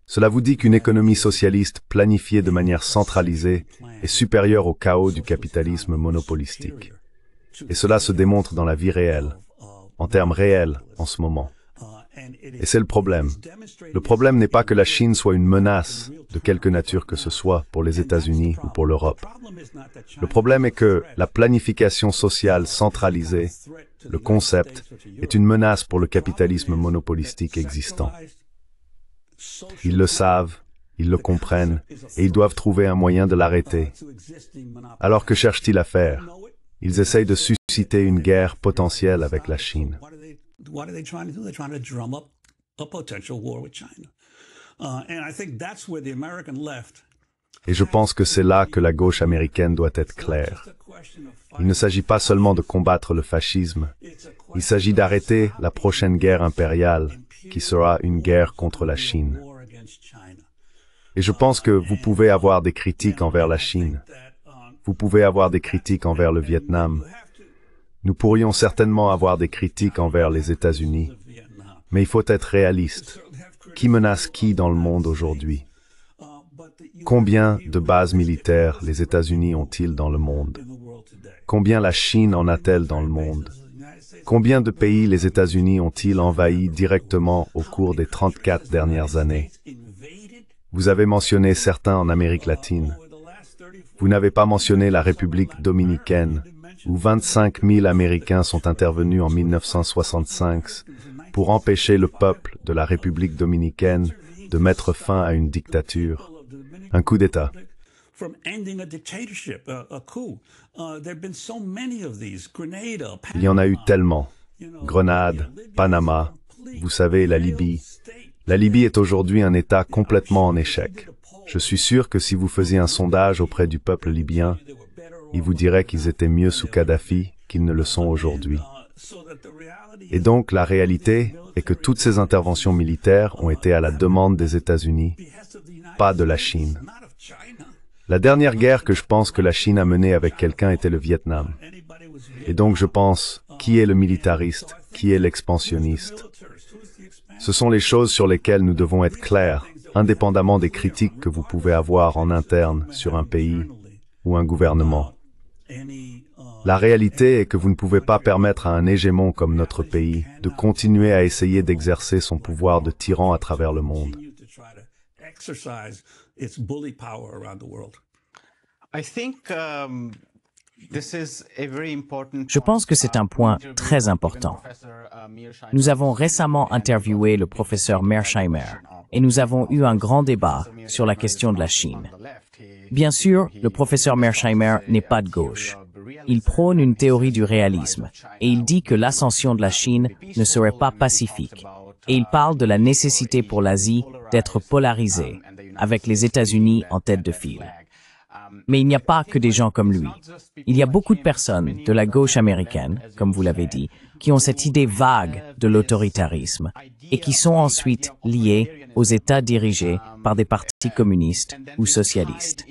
Cela vous dit qu'une économie socialiste planifiée de manière centralisée est supérieure au chaos du capitalisme monopolistique. Et cela se démontre dans la vie réelle, en termes réels en ce moment. Et c'est le problème. Le problème n'est pas que la Chine soit une menace de quelque nature que ce soit pour les États-Unis ou pour l'Europe. Le problème est que la planification sociale centralisée, le concept, est une menace pour le capitalisme monopolistique existant. Ils le savent, ils le comprennent, et ils doivent trouver un moyen de l'arrêter. Alors que cherchent-ils à faire? Ils essayent de susciter une guerre potentielle avec la Chine. What are they trying to do? They're trying to drum up a potential war with China. And I think that's where the American left. Et je pense que c'est là que la gauche américaine doit être claire. Il ne s'agit pas seulement de combattre le fascisme, il s'agit d'arrêter la prochaine guerre impériale, qui sera une guerre contre la Chine. Et je pense que vous pouvez avoir des critiques envers la Chine. Vous pouvez avoir des critiques envers le Vietnam. Nous pourrions certainement avoir des critiques envers les États-Unis. Mais il faut être réaliste. Qui menace qui dans le monde aujourd'hui? Combien de bases militaires les États-Unis ont-ils dans le monde? Combien la Chine en a-t-elle dans le monde? Combien de pays les États-Unis ont-ils envahis directement au cours des 34 dernières années? Vous avez mentionné certains en Amérique latine. Vous n'avez pas mentionné la République dominicaine, où 25 000 Américains sont intervenus en 1965 pour empêcher le peuple de la République dominicaine de mettre fin à une dictature, un coup d'État. Il y en a eu tellement. Grenade, Panama, vous savez, la Libye. La Libye est aujourd'hui un État complètement en échec. Je suis sûr que si vous faisiez un sondage auprès du peuple libyen, ils vous diraient qu'ils étaient mieux sous Kadhafi qu'ils ne le sont aujourd'hui. Et donc, la réalité est que toutes ces interventions militaires ont été à la demande des États-Unis, pas de la Chine. La dernière guerre que je pense que la Chine a menée avec quelqu'un était le Vietnam. Et donc je pense, qui est le militariste, qui est l'expansionniste? Ce sont les choses sur lesquelles nous devons être clairs, indépendamment des critiques que vous pouvez avoir en interne sur un pays ou un gouvernement. La réalité est que vous ne pouvez pas permettre à un hégémon comme notre pays de continuer à essayer d'exercer son pouvoir de tyran à travers le monde. Je pense que c'est un point très important. Nous avons récemment interviewé le professeur Mearsheimer et nous avons eu un grand débat sur la question de la Chine. Bien sûr, le professeur Mearsheimer n'est pas de gauche. Il prône une théorie du réalisme et il dit que l'ascension de la Chine ne serait pas pacifique. Et il parle de la nécessité pour l'Asie d'être polarisée, avec les États-Unis en tête de file. Mais il n'y a pas que des gens comme lui. Il y a beaucoup de personnes de la gauche américaine, comme vous l'avez dit, qui ont cette idée vague de l'autoritarisme et qui sont ensuite liées aux États dirigés par des partis communistes ou socialistes.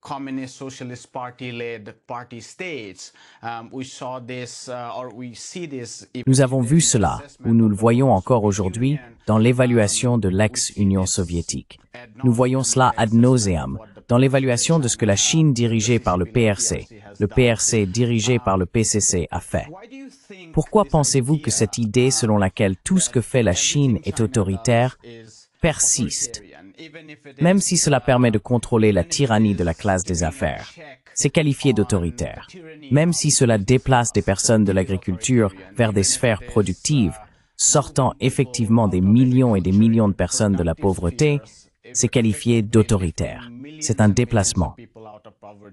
Communist Socialist Party-led party states. We saw this, or we see this. Nous avons vu cela, ou nous le voyons encore aujourd'hui, dans l'évaluation de l'ex-Union soviétique. Nous voyons cela ad nauseam, dans l'évaluation de ce que la Chine dirigée par le PRC dirigé par le PCC a fait. Pourquoi pensez-vous que cette idée selon laquelle tout ce que fait la Chine est autoritaire persiste? Même si cela permet de contrôler la tyrannie de la classe des affaires, c'est qualifié d'autoritaire. Même si cela déplace des personnes de l'agriculture vers des sphères productives, sortant effectivement des millions et des millions de personnes de la pauvreté, c'est qualifié d'autoritaire. C'est un déplacement.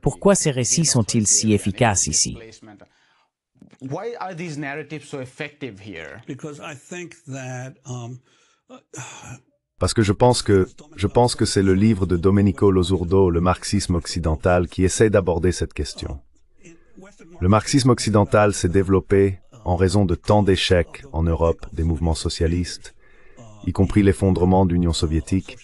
Pourquoi ces récits sont-ils si efficaces ici? Why are these narratives so effective here? Because I think that Parce que je pense que c'est le livre de Domenico Losurdo, Le marxisme occidental, qui essaie d'aborder cette question. Le marxisme occidental s'est développé en raison de tant d'échecs en Europe des mouvements socialistes, y compris l'effondrement de l'Union soviétique,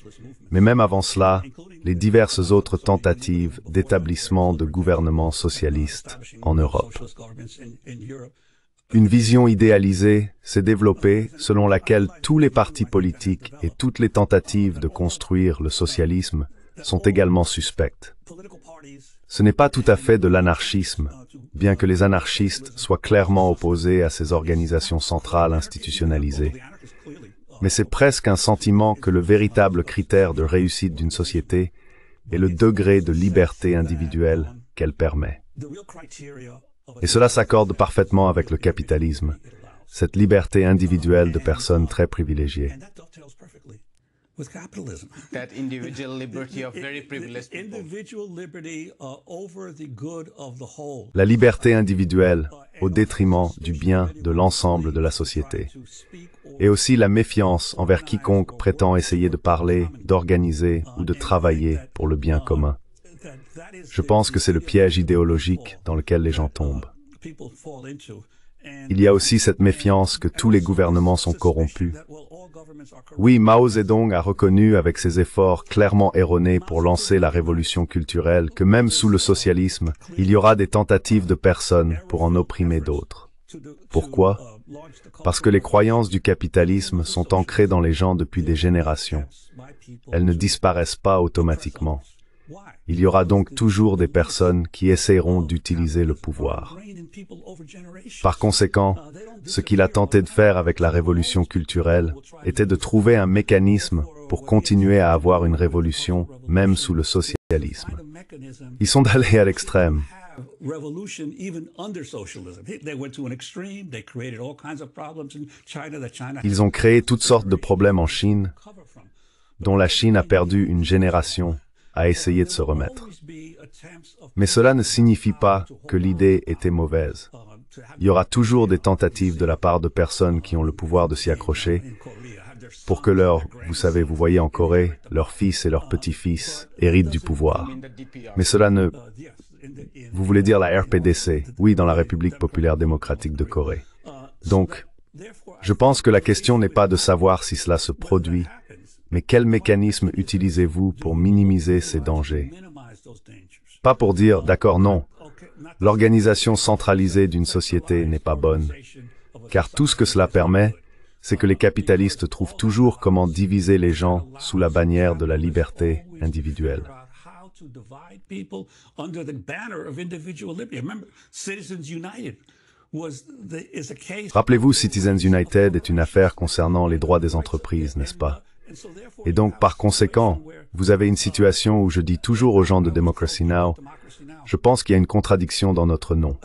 mais même avant cela, les diverses autres tentatives d'établissement de gouvernements socialistes en Europe. Une vision idéalisée s'est développée selon laquelle tous les partis politiques et toutes les tentatives de construire le socialisme sont également suspectes. Ce n'est pas tout à fait de l'anarchisme, bien que les anarchistes soient clairement opposés à ces organisations centrales institutionnalisées. Mais c'est presque un sentiment que le véritable critère de réussite d'une société est le degré de liberté individuelle qu'elle permet. Et cela s'accorde parfaitement avec le capitalisme, cette liberté individuelle de personnes très privilégiées. That individual liberty of very privileged people. La liberté individuelle au détriment du bien de l'ensemble de la société. Et aussi la méfiance envers quiconque prétend essayer de parler, d'organiser ou de travailler pour le bien commun. Je pense que c'est le piège idéologique dans lequel les gens tombent. Il y a aussi cette méfiance que tous les gouvernements sont corrompus. Oui, Mao Zedong a reconnu avec ses efforts clairement erronés pour lancer la révolution culturelle que même sous le socialisme, il y aura des tentatives de personnes pour en opprimer d'autres. Pourquoi? Parce que les croyances du capitalisme sont ancrées dans les gens depuis des générations. Elles ne disparaissent pas automatiquement. Il y aura donc toujours des personnes qui essaieront d'utiliser le pouvoir. Par conséquent, ce qu'il a tenté de faire avec la révolution culturelle était de trouver un mécanisme pour continuer à avoir une révolution, même sous le socialisme. Ils sont allés à l'extrême. Ils ont créé toutes sortes de problèmes en Chine, dont la Chine a perdu une génération à essayer de se remettre. Mais cela ne signifie pas que l'idée était mauvaise. Il y aura toujours des tentatives de la part de personnes qui ont le pouvoir de s'y accrocher pour que vous voyez en Corée, leurs fils et leurs petits-fils héritent du pouvoir. Mais cela ne... Vous voulez dire la RPDC, oui, dans la République populaire démocratique de Corée. Donc, je pense que la question n'est pas de savoir si cela se produit, mais quel mécanisme utilisez-vous pour minimiser ces dangers? Pas pour dire, d'accord, non, l'organisation centralisée d'une société n'est pas bonne, car tout ce que cela permet, c'est que les capitalistes trouvent toujours comment diviser les gens sous la bannière de la liberté individuelle. Rappelez-vous, Citizens United est une affaire concernant les droits des entreprises, n'est-ce pas? Et donc, par conséquent, vous avez une situation où je dis toujours aux gens de Democracy Now!, je pense qu'il y a une contradiction dans notre nom.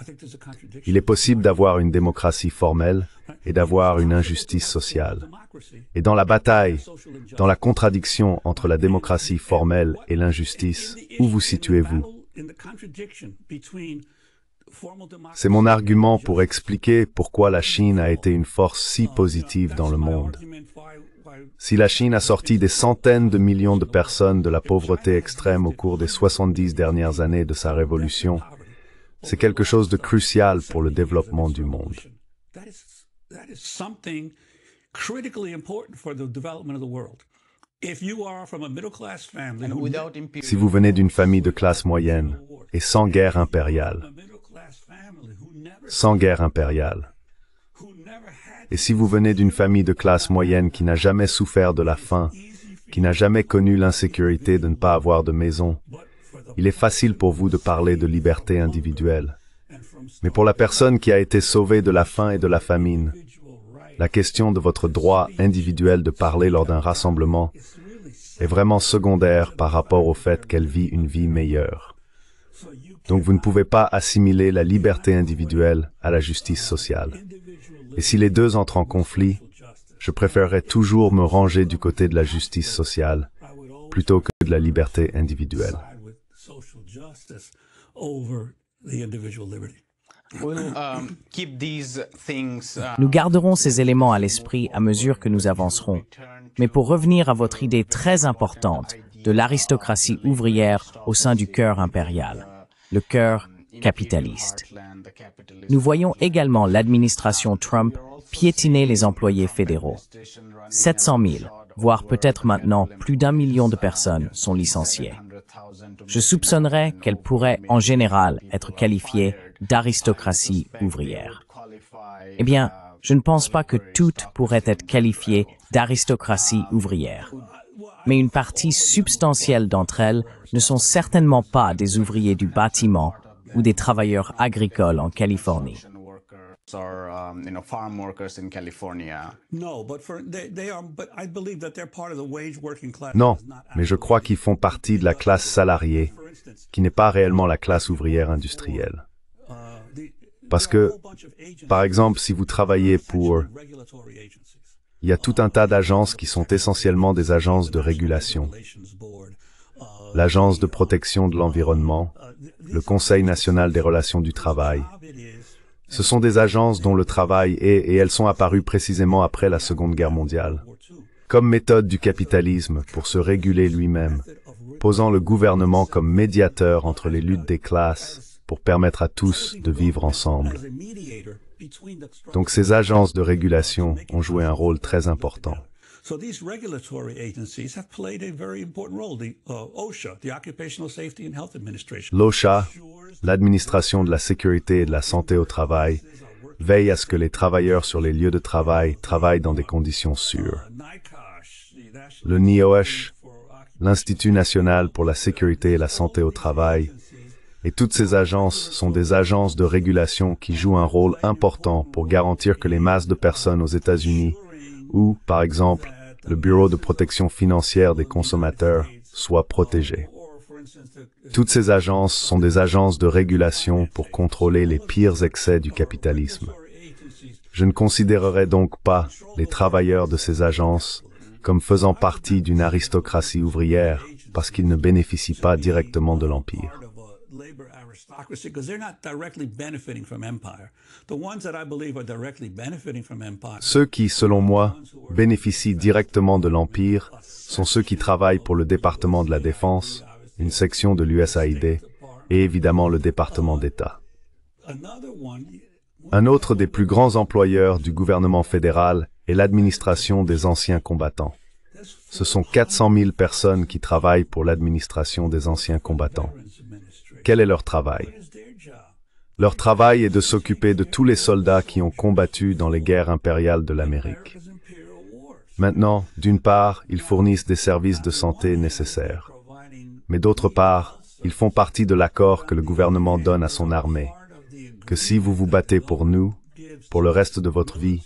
Il est possible d'avoir une démocratie formelle et d'avoir une injustice sociale. Et dans la bataille, dans la contradiction entre la démocratie formelle et l'injustice, où vous situez-vous? C'est mon argument pour expliquer pourquoi la Chine a été une force si positive dans le monde. Si la Chine a sorti des centaines de millions de personnes de la pauvreté extrême au cours des 70 dernières années de sa révolution, c'est quelque chose de crucial pour le développement du monde. Si vous venez d'une famille de classe moyenne et sans guerre impériale, et si vous venez d'une famille de classe moyenne qui n'a jamais souffert de la faim, qui n'a jamais connu l'insécurité de ne pas avoir de maison, il est facile pour vous de parler de liberté individuelle. Mais pour la personne qui a été sauvée de la faim et de la famine, la question de votre droit individuel de parler lors d'un rassemblement est vraiment secondaire par rapport au fait qu'elle vit une vie meilleure. Donc vous ne pouvez pas assimiler la liberté individuelle à la justice sociale. Et si les deux entrent en conflit, je préférerais toujours me ranger du côté de la justice sociale plutôt que de la liberté individuelle. Nous garderons ces éléments à l'esprit à mesure que nous avancerons. Mais pour revenir à votre idée très importante de l'aristocratie ouvrière au sein du cœur impérial, le cœur capitaliste. Nous voyons également l'administration Trump piétiner les employés fédéraux. 700 000, voire peut-être maintenant plus d'1 million de personnes sont licenciées. Je soupçonnerais qu'elle pourrait en général être qualifiée d'aristocratie ouvrière. Eh bien, je ne pense pas que toutes pourraient être qualifiées d'aristocratie ouvrière. Mais une partie substantielle d'entre elles ne sont certainement pas des ouvriers du bâtiment ou des travailleurs agricoles en Californie. Farm workers in California. Non, mais je crois qu'ils font partie de la classe salariée, qui n'est pas réellement la classe ouvrière industrielle. Parce que, par exemple, si vous travaillez pour... Il y a tout un tas d'agences qui sont essentiellement des agences de régulation. L'Agence de protection de l'environnement, le Conseil national des relations du travail. Ce sont des agences dont le travail est, et elles sont apparues précisément après la Seconde Guerre mondiale, comme méthode du capitalisme pour se réguler lui-même, posant le gouvernement comme médiateur entre les luttes des classes pour permettre à tous de vivre ensemble. Donc ces agences de régulation ont joué un rôle très important. L'OSHA, l'administration de la sécurité et de la santé au travail, veille à ce que les travailleurs sur les lieux de travail travaillent dans des conditions sûres. Le NIOSH, l'Institut national pour la sécurité et la santé au travail, et toutes ces agences sont des agences de régulation qui jouent un rôle important pour garantir que les masses de personnes aux États-Unis, ou, par exemple, le Bureau de protection financière des consommateurs, soient protégées. Toutes ces agences sont des agences de régulation pour contrôler les pires excès du capitalisme. Je ne considérerais donc pas les travailleurs de ces agences comme faisant partie d'une aristocratie ouvrière parce qu'ils ne bénéficient pas directement de l'Empire. Ceux qui, selon moi, bénéficient directement de l'Empire sont ceux qui travaillent pour le département de la Défense, une section de l'USAID, et évidemment le département d'État. Un autre des plus grands employeurs du gouvernement fédéral est l'administration des anciens combattants. Ce sont 400 000 personnes qui travaillent pour l'administration des anciens combattants. Quel est leur travail? Leur travail est de s'occuper de tous les soldats qui ont combattu dans les guerres impériales de l'Amérique. Maintenant, d'une part, ils fournissent des services de santé nécessaires. Mais d'autre part, ils font partie de l'accord que le gouvernement donne à son armée, que si vous vous battez pour nous, pour le reste de votre vie,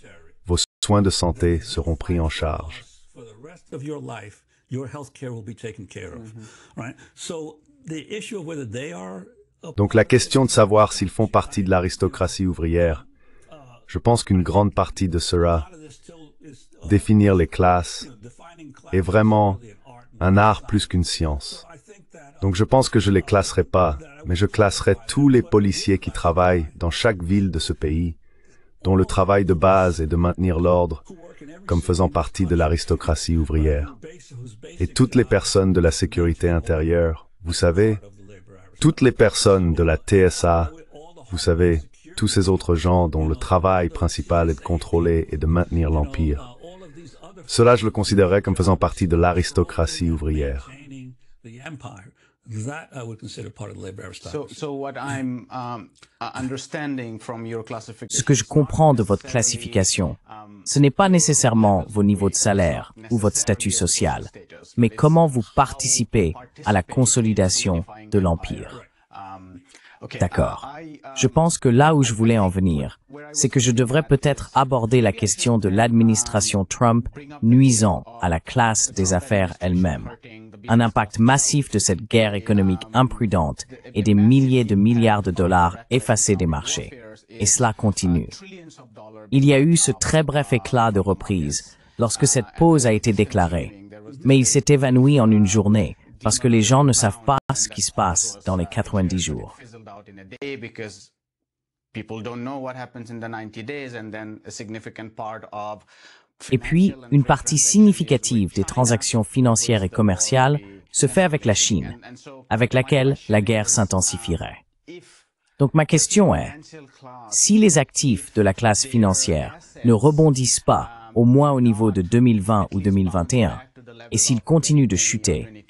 vos soins de santé seront pris en charge. Donc la question de savoir s'ils font partie de l'aristocratie ouvrière, je pense qu'une grande partie de cela, définir les classes, est vraiment un art plus qu'une science. Donc je pense que je les classerai pas, mais je classerai tous les policiers qui travaillent dans chaque ville de ce pays, dont le travail de base est de maintenir l'ordre, comme faisant partie de l'aristocratie ouvrière. Et toutes les personnes de la sécurité intérieure, vous savez, toutes les personnes de la TSA, vous savez, tous ces autres gens dont le travail principal est de contrôler et de maintenir l'Empire. Cela, je le considérerais comme faisant partie de l'aristocratie ouvrière. Ce que je comprends de votre classification, ce n'est pas nécessairement vos niveaux de salaire ou votre statut social, mais comment vous participez à la consolidation de l'Empire. D'accord. Je pense que là où je voulais en venir, c'est que je devrais peut-être aborder la question de l'administration Trump nuisant à la classe des affaires elle-même. Un impact massif de cette guerre économique imprudente et des milliers de milliards de dollars effacés des marchés. Et cela continue. Il y a eu ce très bref éclat de reprise lorsque cette pause a été déclarée, mais il s'est évanoui en une journée parce que les gens ne savent pas ce qui se passe dans les 90 jours. Et puis, une partie significative des transactions financières et commerciales se fait avec la Chine, avec laquelle la guerre s'intensifierait. Donc ma question est, si les actifs de la classe financière ne rebondissent pas, au moins au niveau de 2020 ou 2021, et s'ils continuent de chuter,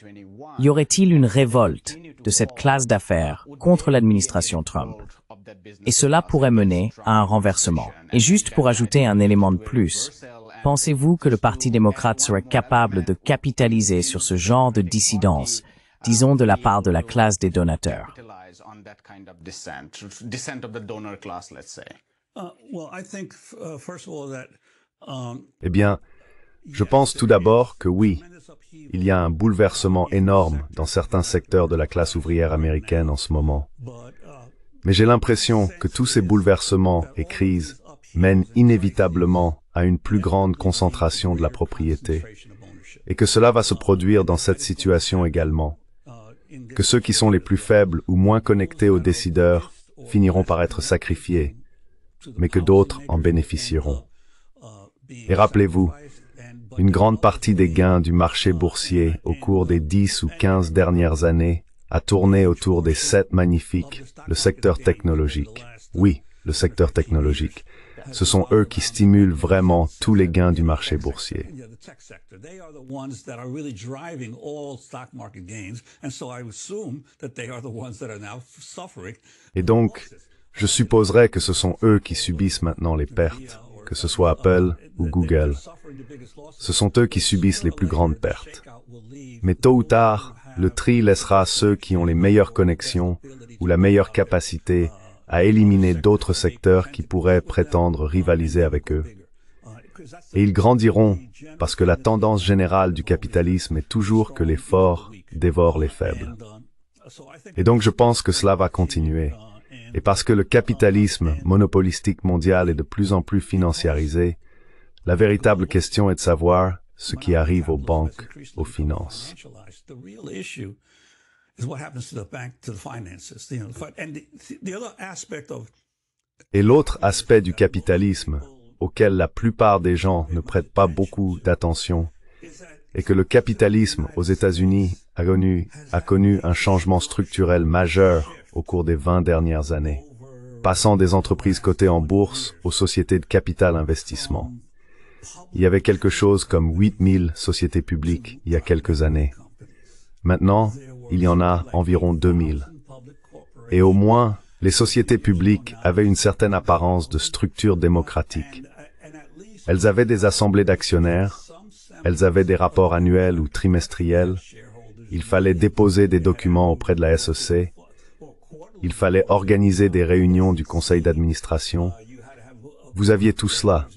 y aurait-il une révolte de cette classe d'affaires contre l'administration Trump? Et cela pourrait mener à un renversement. Et juste pour ajouter un élément de plus, pensez-vous que le Parti démocrate serait capable de capitaliser sur ce genre de dissidence, disons de la part de la classe des donateurs? Eh bien, je pense tout d'abord que oui, il y a un bouleversement énorme dans certains secteurs de la classe ouvrière américaine en ce moment. Mais j'ai l'impression que tous ces bouleversements et crises mènent inévitablement à une plus grande concentration de la propriété, et que cela va se produire dans cette situation également, que ceux qui sont les plus faibles ou moins connectés aux décideurs finiront par être sacrifiés, mais que d'autres en bénéficieront. Et rappelez-vous, une grande partie des gains du marché boursier au cours des 10 ou 15 dernières années a tourné autour des 7 magnifiques, le secteur technologique. Oui, le secteur technologique. Ce sont eux qui stimulent vraiment tous les gains du marché boursier. Et donc, je supposerais que ce sont eux qui subissent maintenant les pertes, que ce soit Apple ou Google. Ce sont eux qui subissent les plus grandes pertes. Mais tôt ou tard, le tri laissera ceux qui ont les meilleures connexions ou la meilleure capacité à éliminer d'autres secteurs qui pourraient prétendre rivaliser avec eux. Et ils grandiront parce que la tendance générale du capitalisme est toujours que les forts dévorent les faibles. Et donc je pense que cela va continuer. Et parce que le capitalisme monopolistique mondial est de plus en plus financiarisé, la véritable question est de savoir ce qui arrive aux banques, aux finances. Et l'autre aspect du capitalisme, auquel la plupart des gens ne prêtent pas beaucoup d'attention, est que le capitalisme aux États-Unis a connu un changement structurel majeur au cours des 20 dernières années, passant des entreprises cotées en bourse aux sociétés de capital investissement. Il y avait quelque chose comme 8000 sociétés publiques il y a quelques années. Maintenant, il y en a environ 2000. Et au moins, les sociétés publiques avaient une certaine apparence de structure démocratique. Elles avaient des assemblées d'actionnaires, elles avaient des rapports annuels ou trimestriels, il fallait déposer des documents auprès de la SEC, il fallait organiser des réunions du conseil d'administration. Vous aviez tout cela,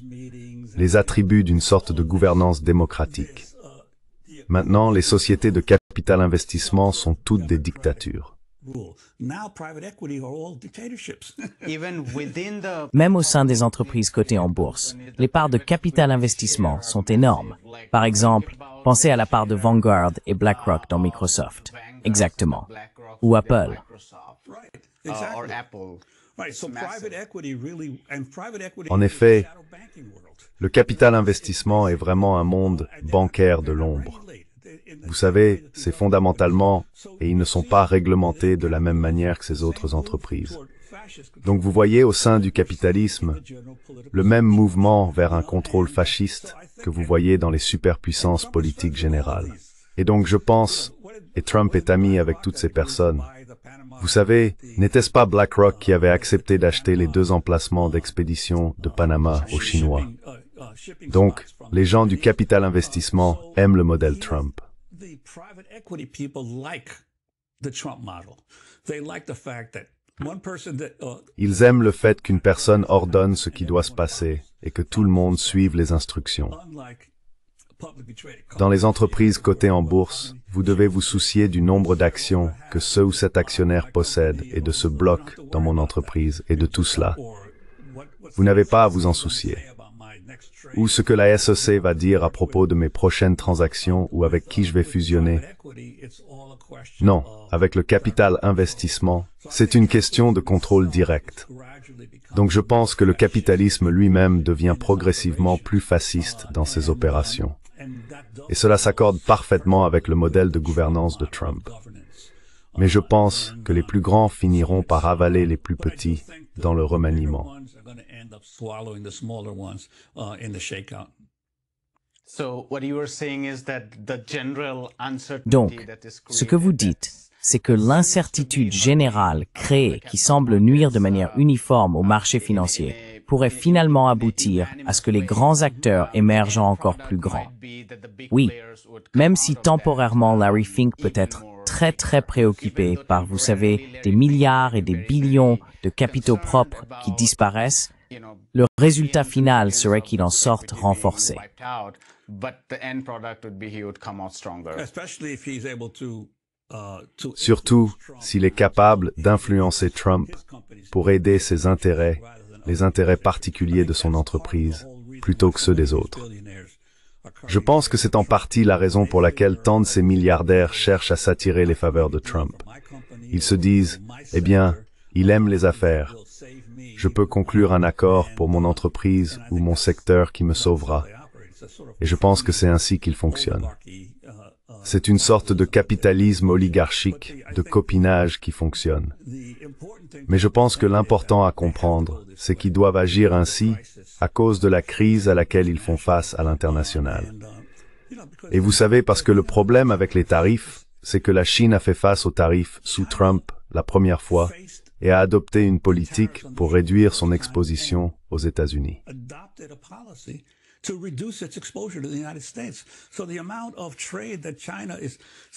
les attributs d'une sorte de gouvernance démocratique. Maintenant, les sociétés de capital investissement sont toutes des dictatures. Même au sein des entreprises cotées en bourse, les parts de capital investissement sont énormes. Par exemple, pensez à la part de Vanguard et BlackRock dans Microsoft. Exactement. Ou Apple. En effet, le capital investissement est vraiment un monde bancaire de l'ombre. Vous savez, c'est fondamentalement, et ils ne sont pas réglementés de la même manière que ces autres entreprises. Donc vous voyez au sein du capitalisme, le même mouvement vers un contrôle fasciste que vous voyez dans les superpuissances politiques générales. Et donc je pense, et Trump est ami avec toutes ces personnes, vous savez, n'était-ce pas BlackRock qui avait accepté d'acheter les 2 emplacements d'expédition de Panama aux Chinois? Donc, les gens du capital investissement aiment le modèle Trump. Ils aiment le fait qu'une personne ordonne ce qui doit se passer et que tout le monde suive les instructions. Dans les entreprises cotées en bourse, vous devez vous soucier du nombre d'actions que ce ou cet actionnaire possède et de ce bloc dans mon entreprise et de tout cela. Vous n'avez pas à vous en soucier. Ou ce que la SEC va dire à propos de mes prochaines transactions ou avec qui je vais fusionner. Non, avec le capital investissement, c'est une question de contrôle direct. Donc je pense que le capitalisme lui-même devient progressivement plus fasciste dans ses opérations. Et cela s'accorde parfaitement avec le modèle de gouvernance de Trump. Mais je pense que les plus grands finiront par avaler les plus petits dans le remaniement. Donc, ce que vous dites, c'est que l'incertitude générale créée qui semble nuire de manière uniforme au marché financier pourrait finalement aboutir à ce que les grands acteurs émergent encore plus grands. Oui, même si temporairement Larry Fink peut être très préoccupé par, vous savez, des milliards et des billions de capitaux propres qui disparaissent, le résultat final serait qu'il en sorte renforcé. Surtout s'il est capable d'influencer Trump pour aider ses intérêts, les intérêts particuliers de son entreprise, plutôt que ceux des autres. Je pense que c'est en partie la raison pour laquelle tant de ces milliardaires cherchent à s'attirer les faveurs de Trump. Ils se disent, eh bien, il aime les affaires. Je peux conclure un accord pour mon entreprise ou mon secteur qui me sauvera. Et je pense que c'est ainsi qu'il fonctionne. C'est une sorte de capitalisme oligarchique, de copinage qui fonctionne. Mais je pense que l'important à comprendre, c'est qu'ils doivent agir ainsi à cause de la crise à laquelle ils font face à l'international. Et vous savez, parce que le problème avec les tarifs, c'est que la Chine a fait face aux tarifs sous Trump la première fois et a adopté une politique pour réduire son exposition aux États-Unis.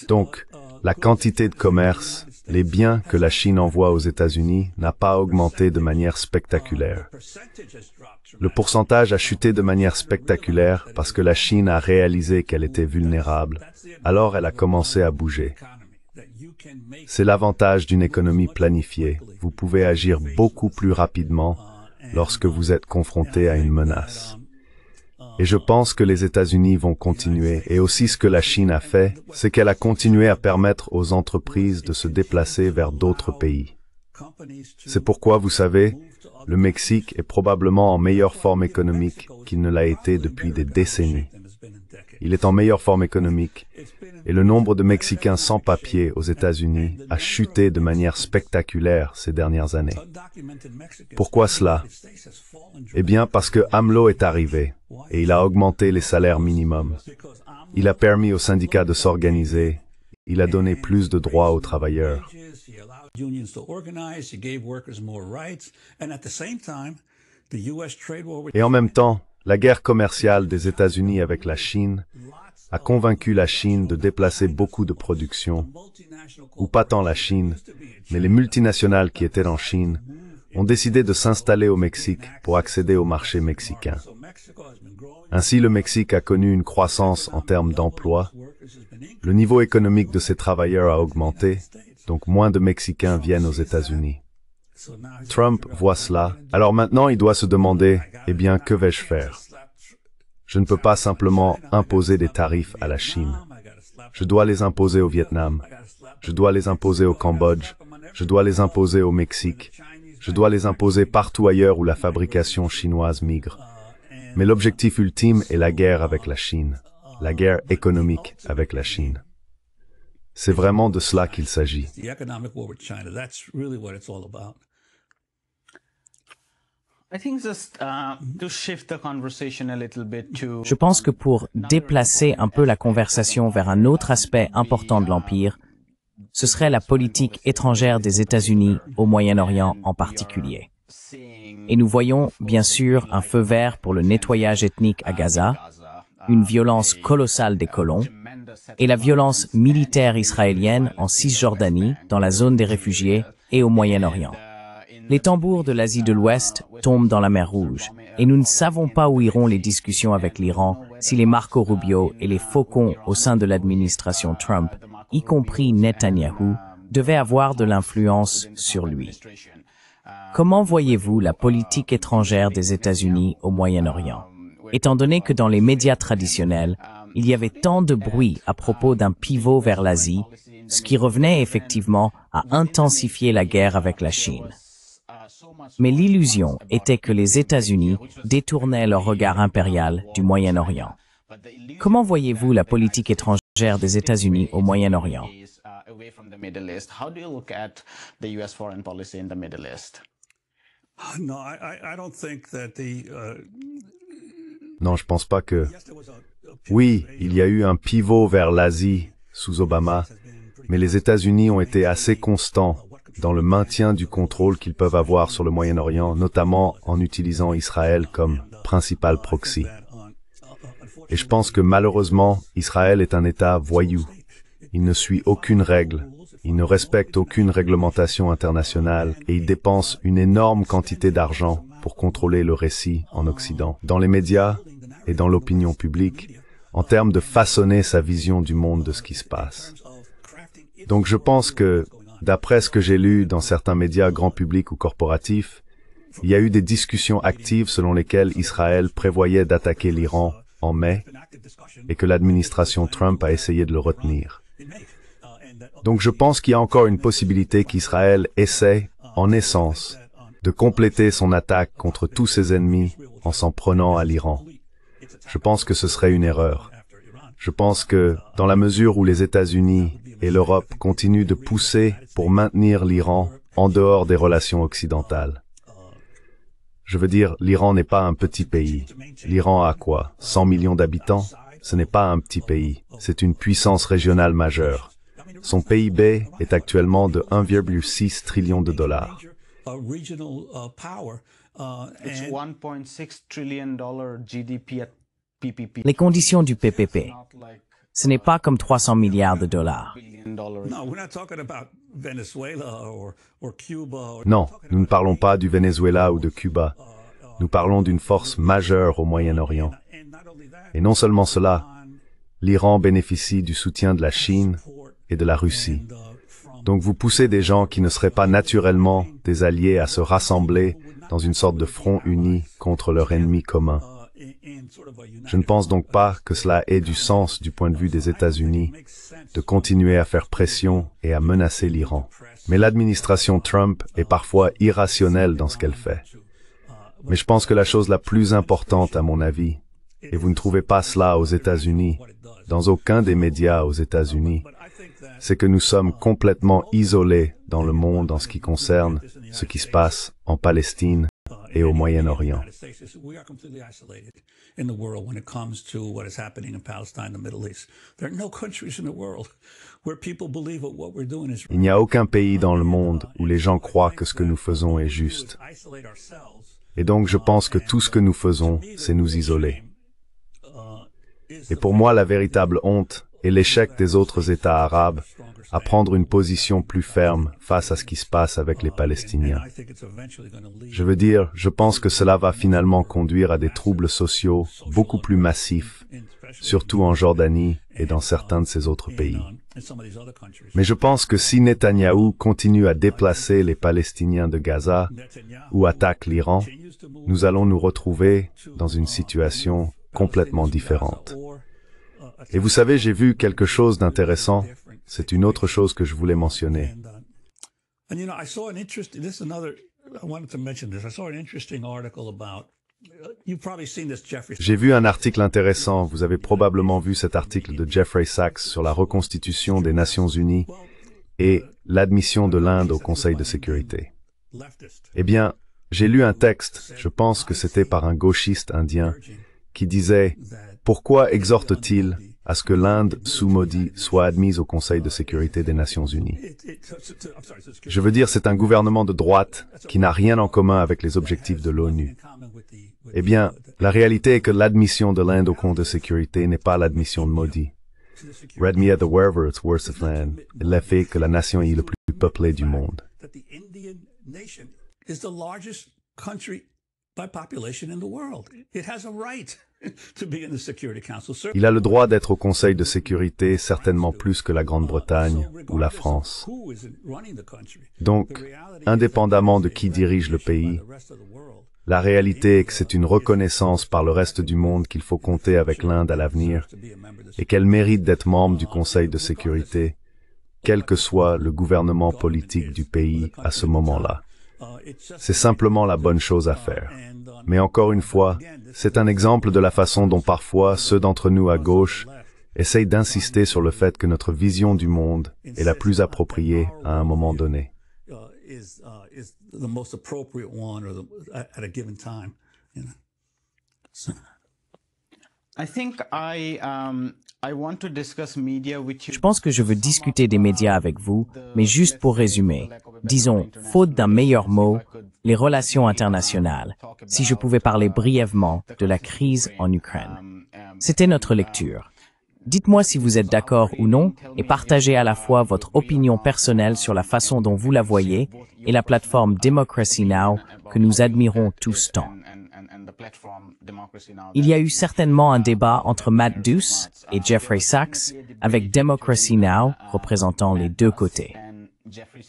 Donc, la quantité de commerce, les biens que la Chine envoie aux États-Unis n'a pas augmenté de manière spectaculaire. Le pourcentage a chuté de manière spectaculaire parce que la Chine a réalisé qu'elle était vulnérable. Alors elle a commencé à bouger. C'est l'avantage d'une économie planifiée. Vous pouvez agir beaucoup plus rapidement lorsque vous êtes confronté à une menace. Et je pense que les États-Unis vont continuer. Et aussi ce que la Chine a fait, c'est qu'elle a continué à permettre aux entreprises de se déplacer vers d'autres pays. C'est pourquoi, vous savez, le Mexique est probablement en meilleure forme économique qu'il ne l'a été depuis des décennies. Il est en meilleure forme économique et le nombre de Mexicains sans papier aux États-Unis a chuté de manière spectaculaire ces dernières années. Pourquoi cela? Eh bien, parce que AMLO est arrivé et il a augmenté les salaires minimums. Il a permis aux syndicats de s'organiser. Il a donné plus de droits aux travailleurs. Et en même temps, la guerre commerciale des États-Unis avec la Chine a convaincu la Chine de déplacer beaucoup de production, ou pas tant la Chine, mais les multinationales qui étaient en Chine ont décidé de s'installer au Mexique pour accéder au marché mexicain. Ainsi, le Mexique a connu une croissance en termes d'emploi, le niveau économique de ses travailleurs a augmenté, donc moins de Mexicains viennent aux États-Unis. Trump voit cela, alors maintenant il doit se demander, eh bien, que vais-je faire? Je ne peux pas simplement imposer des tarifs à la Chine. Je dois les imposer au Vietnam. Je dois les imposer au Cambodge. Je dois les imposer au Mexique. Je dois les imposer partout ailleurs où la fabrication chinoise migre. Mais l'objectif ultime est la guerre avec la Chine, la guerre économique avec la Chine. C'est vraiment de cela qu'il s'agit. Je pense que pour déplacer un peu la conversation vers un autre aspect important de l'Empire, ce serait la politique étrangère des États-Unis au Moyen-Orient en particulier. Et nous voyons, bien sûr, un feu vert pour le nettoyage ethnique à Gaza, une violence colossale des colons, et la violence militaire israélienne en Cisjordanie, dans la zone des réfugiés et au Moyen-Orient. Les tambours de l'Asie de l'Ouest tombent dans la mer Rouge, et nous ne savons pas où iront les discussions avec l'Iran si les Marco Rubio et les faucons au sein de l'administration Trump, y compris Netanyahou, devaient avoir de l'influence sur lui. Comment voyez-vous la politique étrangère des États-Unis au Moyen-Orient? Étant donné que dans les médias traditionnels, il y avait tant de bruit à propos d'un pivot vers l'Asie, ce qui revenait effectivement à intensifier la guerre avec la Chine. Mais l'illusion était que les États-Unis détournaient leur regard impérial du Moyen-Orient. Comment voyez-vous la politique étrangère des États-Unis au Moyen-Orient? away from the Middle East. How do you look at the U.S. foreign policy in the Middle East? No, I don't think that Non, je pense pas que... yes, there was a Oui, il y a eu un pivot vers l'Asie sous Obama, mais les États-Unis ont été assez constants dans le maintien du contrôle qu'ils peuvent avoir sur le Moyen-Orient, notamment en utilisant Israël comme principal proxy. Et je pense que malheureusement, Israël est un État voyou. Il ne suit aucune règle, il ne respecte aucune réglementation internationale et il dépense une énorme quantité d'argent pour contrôler le récit en Occident, dans les médias et dans l'opinion publique, en termes de façonner sa vision du monde de ce qui se passe. Donc je pense que, d'après ce que j'ai lu dans certains médias grand public ou corporatifs, il y a eu des discussions actives selon lesquelles Israël prévoyait d'attaquer l'Iran en mai et que l'administration Trump a essayé de le retenir. Donc je pense qu'il y a encore une possibilité qu'Israël essaie, en essence, de compléter son attaque contre tous ses ennemis en s'en prenant à l'Iran. Je pense que ce serait une erreur. Je pense que, dans la mesure où les États-Unis et l'Europe continuent de pousser pour maintenir l'Iran en dehors des relations occidentales. Je veux dire, l'Iran n'est pas un petit pays. L'Iran a quoi? 100 millions d'habitants? Ce n'est pas un petit pays. C'est une puissance régionale majeure. Son PIB est actuellement de 1,6 trillion de dollars. It's $1.6 trillion GDP at PPP. Les conditions du PPP. Ce n'est pas comme 300 milliards de dollars. No, we're not talking about Venezuela or Cuba. Non, nous ne parlons pas du Venezuela ou de Cuba. Nous parlons d'une force majeure au Moyen-Orient. And not only that, Et non seulement cela, l'Iran bénéficie du soutien de la Chine et de la Russie. Donc vous poussez des gens qui ne seraient pas naturellement des alliés à se rassembler dans une sorte de front uni contre leur ennemi commun. Je ne pense donc pas que cela ait du sens du point de vue des États-Unis de continuer à faire pression et à menacer l'Iran. Mais l'administration Trump est parfois irrationnelle dans ce qu'elle fait. Mais je pense que la chose la plus importante, à mon avis, et vous ne trouvez pas cela aux États-Unis, dans aucun des médias aux États-Unis, c'est que nous sommes complètement isolés dans le monde en ce qui concerne ce qui se passe en Palestine et au Moyen-Orient. we are completely isolated in the world when it comes to what is happening in Palestine and the Middle East. There are no countries in the world where people believe that what we're doing is Il n'y a aucun pays dans le monde où les gens croient que ce que nous faisons est juste. isolate ourselves. Et donc je pense que tout ce que nous faisons, c'est nous isoler. Et pour moi, la véritable honte est l'échec des autres États arabes à prendre une position plus ferme face à ce qui se passe avec les Palestiniens. I think it's eventually going to lead Je veux dire, je pense que cela va finalement conduire à des troubles sociaux beaucoup plus massifs, surtout en Jordanie et dans certains de ces autres pays. in some of these other countries. Mais je pense que si Netanyahou continue à déplacer les Palestiniens de Gaza ou attaque l'Iran, nous allons nous retrouver dans une situation complètement différente. Et vous savez, j'ai vu quelque chose d'intéressant. C'est une autre chose que je voulais mentionner. And you know, I saw an interesting. This is another. I wanted to mention this. I saw an interesting article about. You've probably seen this, Jeffrey. J'ai vu un article intéressant. Vous avez probablement vu cet article de Jeffrey Sachs sur la reconstitution des Nations Unies et l'admission de l'Inde au Conseil de sécurité. Leftist. Eh bien, j'ai lu un texte, je pense que c'était par un gauchiste indien, qui disait « Pourquoi exhorte-t-il à ce que l'Inde, sous Modi, soit admise au Conseil de sécurité des Nations Unies ?» I'm sorry. So Je veux dire, c'est un gouvernement de droite qui n'a rien en commun avec les objectifs de l'ONU. Eh bien, la réalité est que l'admission de l'Inde au Conseil de sécurité n'est pas l'admission de Modi. Read me at the wherever it's worst of land. Il a fait que la nation est le plus peuplée du monde. that the Indian nation is the largest country by population in the world. It has a right to be in the Security Council. Il a le droit d'être au Conseil de sécurité certainement plus que la Grande-Bretagne ou la France. Who is running the country? Donc, indépendamment de qui dirige le pays, The rest of the world. la réalité est que c'est une reconnaissance par le reste du monde qu'il faut compter avec l'Inde à l'avenir et qu'elle mérite d'être membre du Conseil de sécurité, quel que soit le gouvernement politique du pays à ce moment-là. C'est simplement la bonne chose à faire. Mais encore une fois, c'est un exemple de la façon dont parfois ceux d'entre nous à gauche essaye d'insister sur le fait que notre vision du monde est la plus appropriée à un moment donné. Is the most appropriate one at a given time. You know? So. I think I want to discuss media with you. Je pense que je veux discuter des médias avec vous, mais juste pour résumer, disons, faute d'un meilleur mot, les relations internationales, si je pouvais parler brièvement de la crise en Ukraine. C'était notre lecture. Dites-moi si vous êtes d'accord ou non et partagez à la fois votre opinion personnelle sur la façon dont vous la voyez et la plateforme Democracy Now! Que nous admirons tous tant. Il y a eu certainement un débat entre Matt Duce et Jeffrey Sachs avec Democracy Now! Représentant les deux côtés.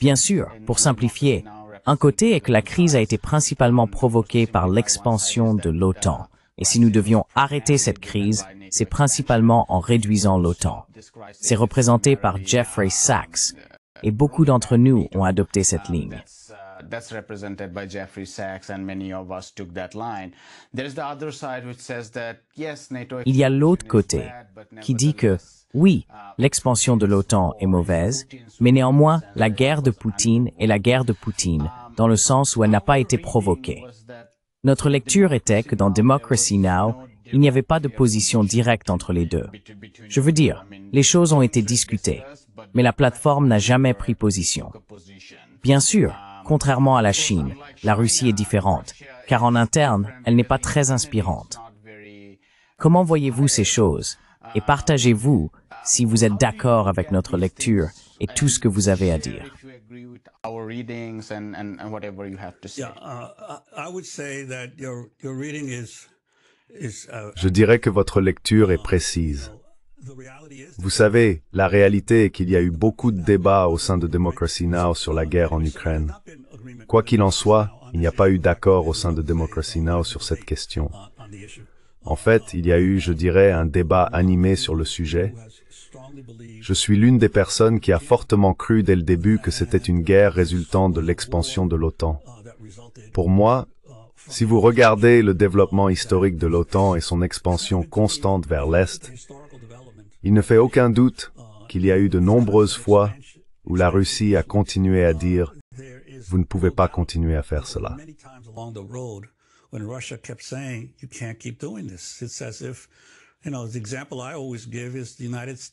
Bien sûr, pour simplifier, un côté est que la crise a été principalement provoquée par l'expansion de l'OTAN. Et si nous devions arrêter cette crise, c'est principalement en réduisant l'OTAN. C'est représenté par Jeffrey Sachs, et beaucoup d'entre nous ont adopté cette ligne. That's represented by Jeffrey Sachs and many of us took that line. There's the other side which says that yes, NATO. Il y a l'autre côté qui dit que oui, l'expansion de l'OTAN est mauvaise, mais néanmoins, la guerre de Poutine est la guerre de Poutine, dans le sens où elle n'a pas été provoquée. Notre lecture était que dans Democracy Now! Il n'y avait pas de position directe entre les deux. Je veux dire, les choses ont été discutées, mais la plateforme n'a jamais pris position. Bien sûr, contrairement à la Chine, la Russie est différente, car en interne, elle n'est pas très inspirante. Comment voyez-vous ces choses? Et partagez-vous si vous êtes d'accord avec notre lecture et tout ce que vous avez à dire. Je dirais que votre lecture est précise. Vous savez, la réalité est qu'il y a eu beaucoup de débats au sein de Democracy Now! Sur la guerre en Ukraine. Quoi qu'il en soit, il n'y a pas eu d'accord au sein de Democracy Now! Sur cette question. En fait, il y a eu, je dirais, un débat animé sur le sujet. Je suis l'une des personnes qui a fortement cru dès le début que c'était une guerre résultant de l'expansion de l'OTAN. Pour moi, si vous regardez le développement historique de l'OTAN et son expansion constante vers l'Est, il ne fait aucun doute qu'il y a eu de nombreuses fois où la Russie a continué à dire « Vous ne pouvez pas continuer à faire cela ».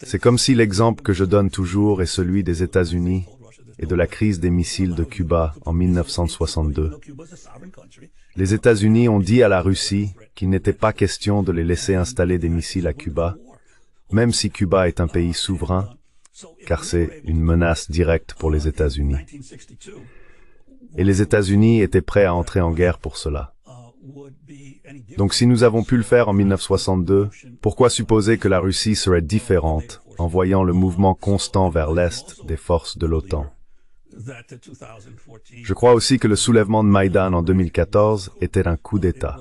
C'est comme si l'exemple que je donne toujours est celui des États-Unis et de la crise des missiles de Cuba en 1962. Les États-Unis ont dit à la Russie qu'il n'était pas question de les laisser installer des missiles à Cuba, même si Cuba est un pays souverain, car c'est une menace directe pour les États-Unis. Et les États-Unis étaient prêts à entrer en guerre pour cela. Donc si nous avons pu le faire en 1962, pourquoi supposer que la Russie serait différente en voyant le mouvement constant vers l'Est des forces de l'OTAN? Je crois aussi que le soulèvement de Maïdan en 2014 était un coup d'État.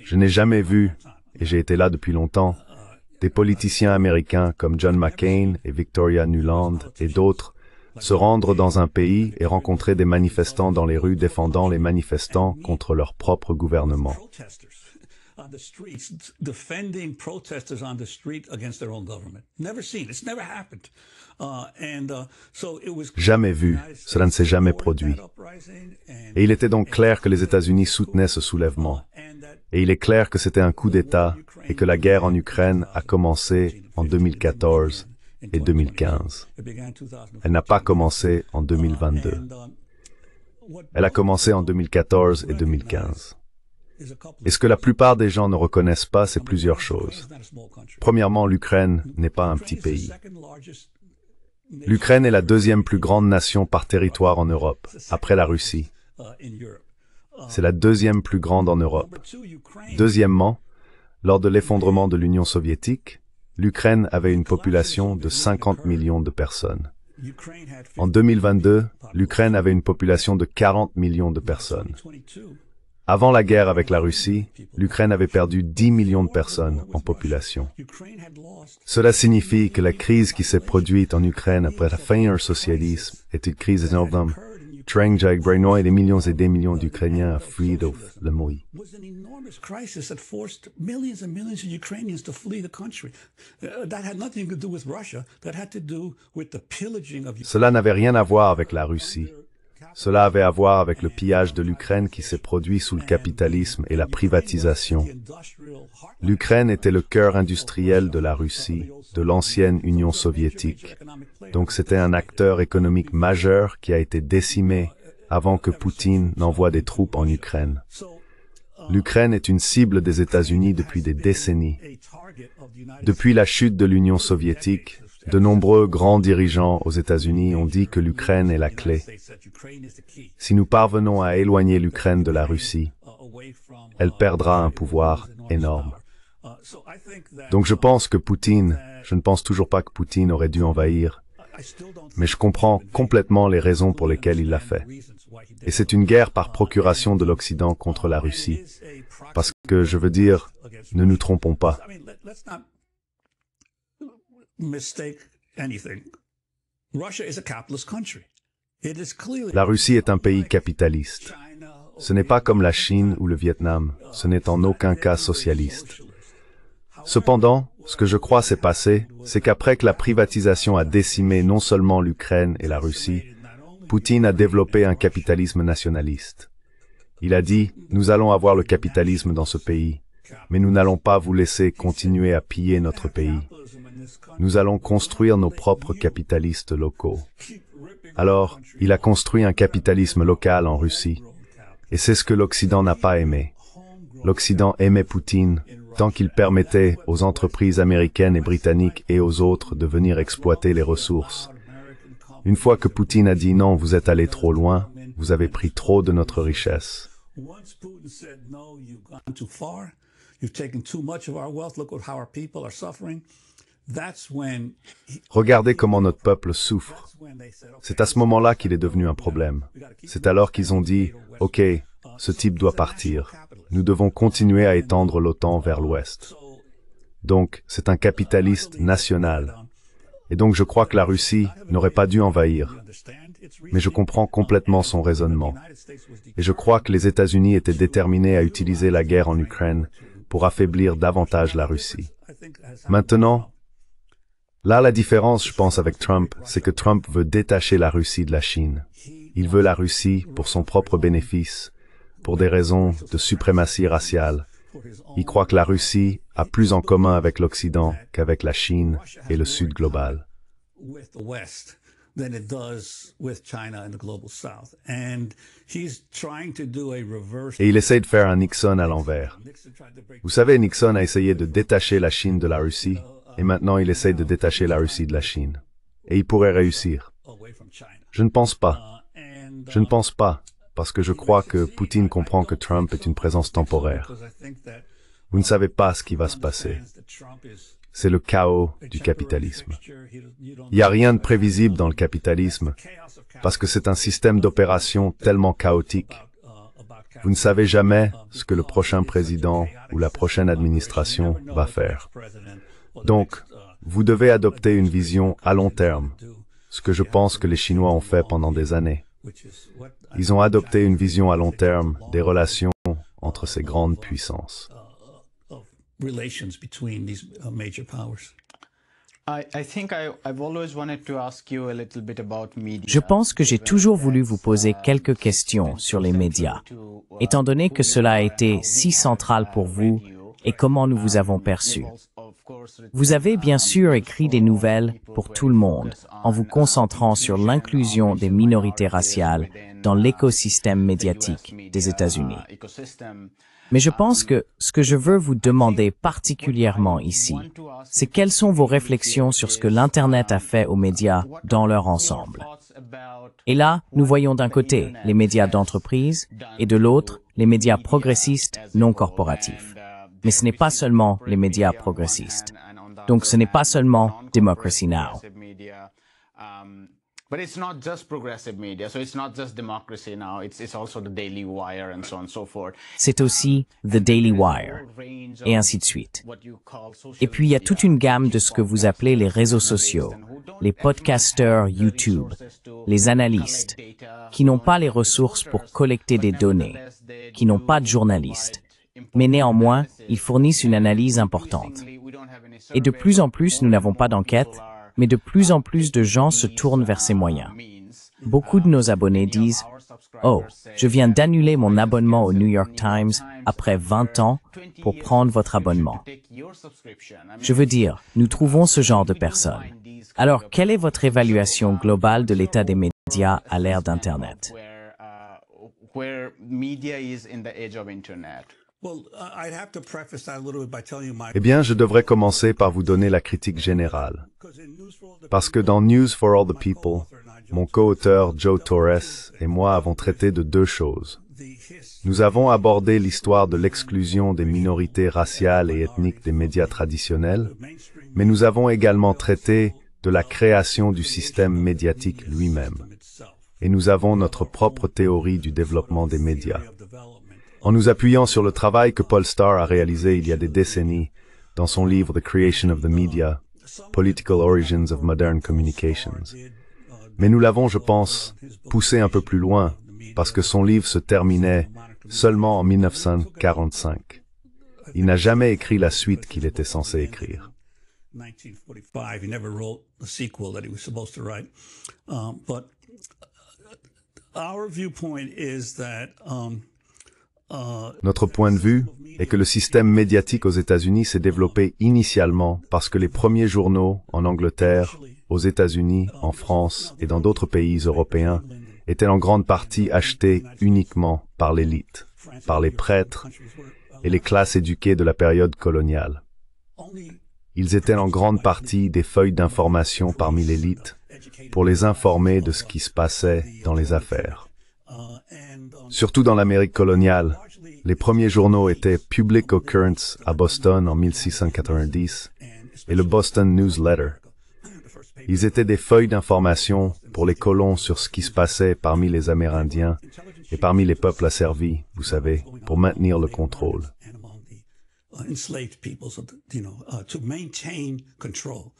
Je n'ai jamais vu, et j'ai été là depuis longtemps, des politiciens américains comme John McCain et Victoria Nuland et d'autres se rendre dans un pays et rencontrer des manifestants dans les rues défendant les manifestants contre leur propre gouvernement. Jamais vu, cela ne s'est jamais produit. Et il était donc clair que les États-Unis soutenaient ce soulèvement. Et il est clair que c'était un coup d'État et que la guerre en Ukraine a commencé en 2014 et 2015. Elle n'a pas commencé en 2022. Elle a commencé en 2014 et 2015. Et ce que la plupart des gens ne reconnaissent pas, c'est plusieurs choses. Premièrement, l'Ukraine n'est pas un petit pays. L'Ukraine est la deuxième plus grande nation par territoire en Europe, après la Russie. C'est la deuxième plus grande en Europe. Deuxièmement, lors de l'effondrement de l'Union soviétique, l'Ukraine avait une population de 50 millions de personnes. En 2022, l'Ukraine avait une population de 40 millions de personnes. Avant la guerre avec la Russie, l'Ukraine avait perdu 10 millions de personnes en population. Cela signifie que la crise qui s'est produite en Ukraine après la fin du socialisme est une crise énorme Trang Jagbreino et des millions d'Ukrainiens fuient le Mali. was an enormous crisis that forced millions and millions of Ukrainians to flee the country. That had nothing to do with Russia. That had to do with the pillaging of Cela n'avait rien à voir avec la Russie. Cela avait à voir avec le pillage de l'Ukraine qui s'est produit sous le capitalisme et la privatisation. L'Ukraine était le cœur industriel de la Russie, de l'ancienne Union soviétique. Donc c'était un acteur économique majeur qui a été décimé avant que Poutine n'envoie des troupes en Ukraine. L'Ukraine est une cible des États-Unis depuis des décennies. Depuis la chute de l'Union soviétique, de nombreux grands dirigeants aux États-Unis ont dit que l'Ukraine est la clé. Si nous parvenons à éloigner l'Ukraine de la Russie, elle perdra un pouvoir énorme. Donc je pense que Poutine, je ne pense toujours pas que Poutine aurait dû envahir, mais je comprends complètement les raisons pour lesquelles il l'a fait. Et c'est une guerre par procuration de l'Occident contre la Russie. Parce que, je veux dire, ne nous trompons pas. La Russie est un pays capitaliste. Ce n'est pas comme la Chine ou le Vietnam. Ce n'est en aucun cas socialiste. Cependant, ce que je crois s'est passé, c'est qu'après que la privatisation a décimé non seulement l'Ukraine et la Russie, Poutine a développé un capitalisme nationaliste. Il a dit, nous allons avoir le capitalisme dans ce pays, mais nous n'allons pas vous laisser continuer à piller notre pays. Nous allons construire nos propres capitalistes locaux. Alors, il a construit un capitalisme local en Russie. Et c'est ce que l'Occident n'a pas aimé. L'Occident aimait Poutine tant qu'il permettait aux entreprises américaines et britanniques et aux autres de venir exploiter les ressources. Une fois que Poutine a dit non, vous êtes allé trop loin, vous avez pris trop de notre richesse. Regardez comment notre peuple souffre. C'est à ce moment-là qu'il est devenu un problème. C'est alors qu'ils ont dit, OK, ce type doit partir. Nous devons continuer à étendre l'OTAN vers l'Ouest. Donc, c'est un capitaliste national. Et donc, je crois que la Russie n'aurait pas dû envahir. Mais je comprends complètement son raisonnement. Et je crois que les États-Unis étaient déterminés à utiliser la guerre en Ukraine pour affaiblir davantage la Russie. Maintenant, là, la différence, je pense, avec Trump, c'est que Trump veut détacher la Russie de la Chine. Il veut la Russie pour son propre bénéfice, pour des raisons de suprématie raciale. Il croit que la Russie a plus en commun avec l'Occident qu'avec la Chine et le Sud global. Et il essaie de faire un Nixon à l'envers. Vous savez, Nixon a essayé de détacher la Chine de la Russie, et maintenant il essaie de détacher la Russie de la Chine. Et il pourrait réussir. Je ne pense pas. Je ne pense pas, parce que je crois que Poutine comprend que Trump est une présence temporaire. Vous ne savez pas ce qui va se passer. C'est le chaos du capitalisme. Il n'y a rien de prévisible dans le capitalisme, parce que c'est un système d'opération tellement chaotique. Vous ne savez jamais ce que le prochain président ou la prochaine administration va faire. Donc, vous devez adopter une vision à long terme, ce que je pense que les Chinois ont fait pendant des années. Ils ont adopté une vision à long terme des relations entre ces grandes puissances. Je pense que j'ai toujours voulu vous poser quelques questions sur les médias, étant donné que cela a été si central pour vous et comment nous vous avons perçus. Vous avez bien sûr écrit des nouvelles pour tout le monde, en vous concentrant sur l'inclusion des minorités raciales dans l'écosystème médiatique des États-Unis. Mais je pense que ce que je veux vous demander particulièrement ici, c'est quelles sont vos réflexions sur ce que l'Internet a fait aux médias dans leur ensemble. Et là, nous voyons d'un côté les médias d'entreprise et de l'autre les médias progressistes non corporatifs. Mais ce n'est pas seulement les médias progressistes. Donc ce n'est pas seulement Democracy Now! But it's not just progressive media, so it's not just Democracy Now! It's also the Daily Wire and so on and so forth. C'est aussi The Daily Wire, et ainsi de suite. Et puis il y a toute une gamme de ce que vous appelez les réseaux sociaux, les podcasteurs YouTube, les analystes, qui n'ont pas les ressources pour collecter des données, qui n'ont pas de journalistes. Mais néanmoins, ils fournissent une analyse importante. Et de plus en plus, nous n'avons pas d'enquête, mais de plus en plus de gens se tournent vers ces moyens. Beaucoup de nos abonnés disent « Oh, je viens d'annuler mon abonnement au New York Times après 20 ans pour prendre votre abonnement. » Je veux dire, nous trouvons ce genre de personnes. Alors, quelle est votre évaluation globale de l'état des médias à l'ère d'Internet? Eh bien, je devrais commencer par vous donner la critique générale. Parce que dans News for All the People, mon co-auteur Joe Torres et moi avons traité de deux choses. Nous avons abordé l'histoire de l'exclusion des minorités raciales et ethniques des médias traditionnels, mais nous avons également traité de la création du système médiatique lui-même. Et nous avons notre propre théorie du développement des médias. En nous appuyant sur le travail que Paul Starr a réalisé il y a des décennies dans son livre The Creation of the Media, Political Origins of Modern Communications. Mais nous l'avons, je pense, poussé un peu plus loin, parce que son livre se terminait seulement en 1945. Il n'a jamais écrit la suite qu'il était censé écrire. 1945, he never wrote the sequel that he was supposed to write. But our viewpoint is that Notre point de vue est que le système médiatique aux États-Unis s'est développé initialement parce que les premiers journaux en Angleterre, aux États-Unis, en France et dans d'autres pays européens étaient en grande partie achetés uniquement par l'élite, par les prêtres et les classes éduquées de la période coloniale. Ils étaient en grande partie des feuilles d'information parmi l'élite pour les informer de ce qui se passait dans les affaires. Surtout dans l'Amérique coloniale, les premiers journaux étaient Public Occurrence à Boston en 1690 et le Boston Newsletter. Ils étaient des feuilles d'information pour les colons sur ce qui se passait parmi les Amérindiens et parmi les peuples asservis, vous savez, pour maintenir le contrôle. enslaved people, so to maintain control.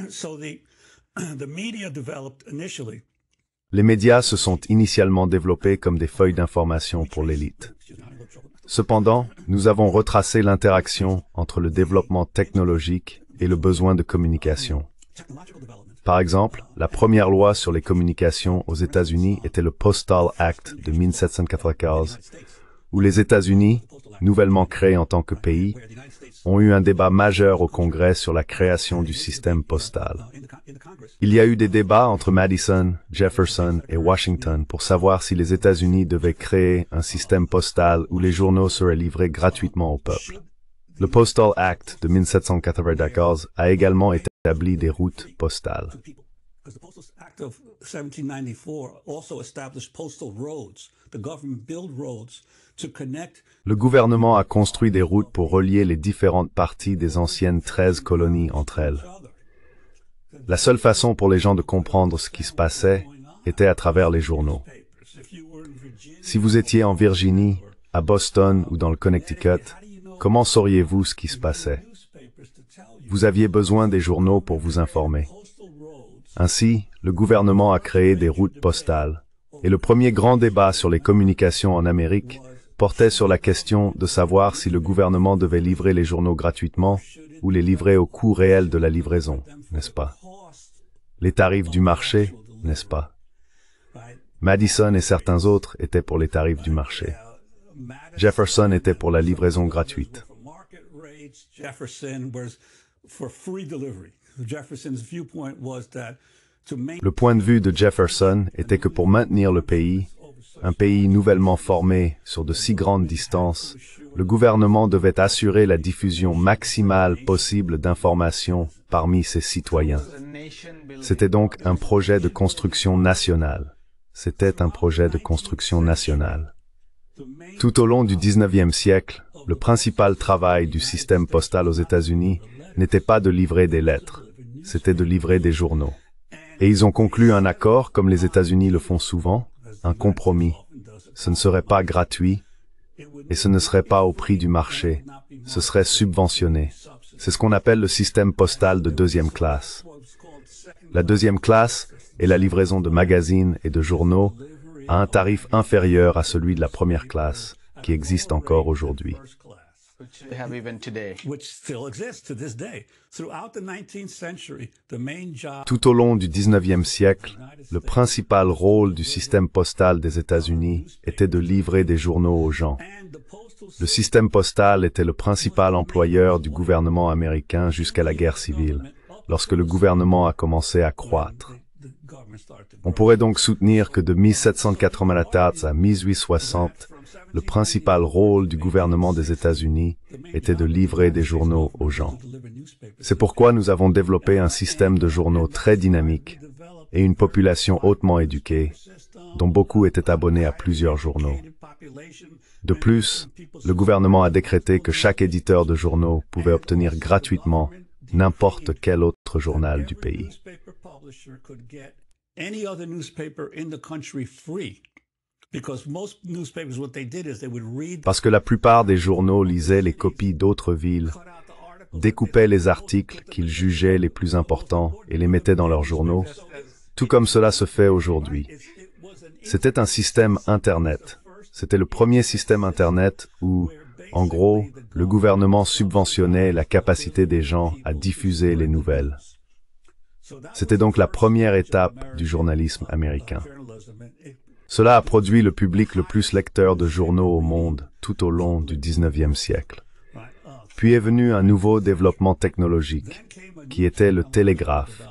So the media developed initially. Les médias se sont initialement développés comme des feuilles d'information pour l'élite. Cependant, nous avons retracé l'interaction entre le développement technologique et le besoin de communication. Par exemple, la première loi sur les communications aux États-Unis était le Postal Act de 1795, où les États-Unis, nouvellement créés en tant que pays, ont eu un débat majeur au Congrès sur la création du système postal. Il y a eu des débats entre Madison, Jefferson et Washington pour savoir si les États-Unis devaient créer un système postal où les journaux seraient livrés gratuitement au peuple. Le Postal Act de 1794 a également établi des routes postales. The Postal Act of 1794 also established postal roads. The government built roads to connect. Le gouvernement a construit des routes pour relier les différentes parties des anciennes 13 colonies entre elles. La seule façon pour les gens de comprendre ce qui se passait était à travers les journaux. Si vous étiez en Virginie, à Boston ou dans le Connecticut, comment sauriez-vous ce qui se passait? Vous aviez besoin des journaux pour vous informer. Ainsi, le gouvernement a créé des routes postales. Et le premier grand débat sur les communications en Amérique portait sur la question de savoir si le gouvernement devait livrer les journaux gratuitement ou les livrer au coût réel de la livraison, n'est-ce pas? Les tarifs du marché, n'est-ce pas? Madison et certains autres étaient pour les tarifs du marché. Jefferson était pour la livraison gratuite. Le point de vue de Jefferson était que pour maintenir le pays, un pays nouvellement formé sur de si grandes distances, le gouvernement devait assurer la diffusion maximale possible d'informations parmi ses citoyens. C'était donc un projet de construction nationale. C'était un projet de construction nationale. Tout au long du 19e siècle, le principal travail du système postal aux États-Unis n'était pas de livrer des lettres, c'était de livrer des journaux. Et ils ont conclu un accord, comme les États-Unis le font souvent, un compromis. Ce ne serait pas gratuit et ce ne serait pas au prix du marché, ce serait subventionné. C'est ce qu'on appelle le système postal de deuxième classe. La deuxième classe est la livraison de magazines et de journaux, à un tarif inférieur à celui de la première classe, qui existe encore aujourd'hui. Which they have even today. Which still exists to this day. Throughout the 19th century, the main job Tout au long du 19e siècle, le principal rôle du système postal des États-Unis était de livrer des journaux aux gens. and the postal Le système postal était le principal employeur du gouvernement américain jusqu'à la guerre civile, lorsque le gouvernement a commencé à croître. the government started to On pourrait donc soutenir que de 1794 à 1860, le principal rôle du gouvernement des États-Unis était de livrer des journaux aux gens. deliver newspapers. C'est pourquoi nous avons développé un système de journaux très dynamique et une population hautement éduquée, dont beaucoup étaient abonnés à plusieurs journaux. De plus, le gouvernement a décrété que chaque éditeur de journaux pouvait obtenir gratuitement n'importe quel autre journal du pays. Newspaper publisher could get any other newspaper in the country free. Because most newspapers, what they did is they would read Parce que la plupart des journaux lisaient les copies d'autres villes, cut out the articles découpaient les articles qu'ils jugeaient les plus importants et les mettaient dans leurs journaux, tout comme cela se fait aujourd'hui. C'était un système Internet. C'était le premier système Internet où, en gros, le gouvernement subventionnait la capacité des gens à diffuser les nouvelles. C'était donc la première étape du journalisme américain. Cela a produit le public le plus lecteur de journaux au monde tout au long du 19e siècle. Puis est venu un nouveau développement technologique, qui était le télégraphe.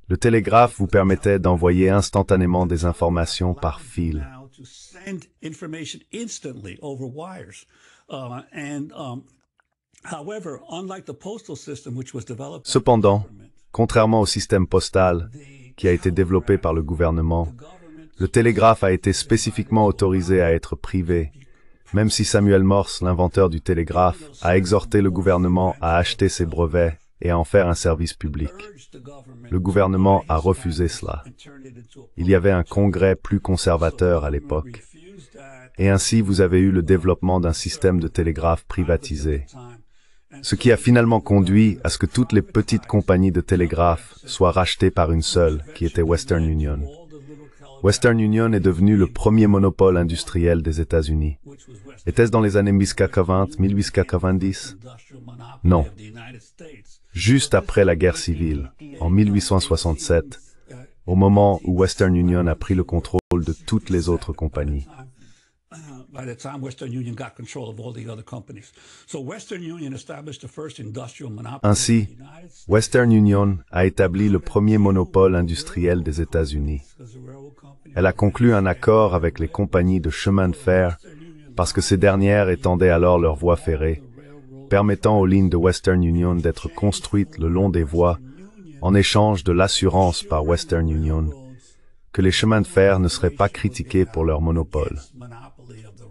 Le télégraphe vous permettait d'envoyer instantanément des informations par fil. now to send information instantly over wires. However, unlike the postal system, which was developed Cependant, contrairement au système postal, qui a été développé par le gouvernement, le télégraphe a été spécifiquement autorisé à être privé, même si Samuel Morse, l'inventeur du télégraphe, a exhorté le gouvernement à acheter ses brevets et à en faire un service public. Le gouvernement a refusé cela. Il y avait un congrès plus conservateur à l'époque. Et ainsi, vous avez eu le développement d'un système de télégraphe privatisé, ce qui a finalement conduit à ce que toutes les petites compagnies de télégraphe soient rachetées par une seule, qui était Western Union. Western Union est devenu le premier monopole industriel des États-Unis. Était-ce dans les années 1890? Non. Juste après la guerre civile, en 1867, au moment où Western Union a pris le contrôle de toutes les autres compagnies. By the time Western Union got control of all the other companies. So Western Union established the first industrial monopoly Ainsi, in the United States. Western Union a établi le premier monopole industriel des États-Unis. Elle a conclu un accord avec les compagnies de chemin de fer parce que ces dernières étendaient alors leurs voies ferrées, permettant aux lignes de Western Union d'être construites le long des voies en échange de l'assurance par Western Union que les chemins de fer ne seraient pas critiqués pour leur monopole.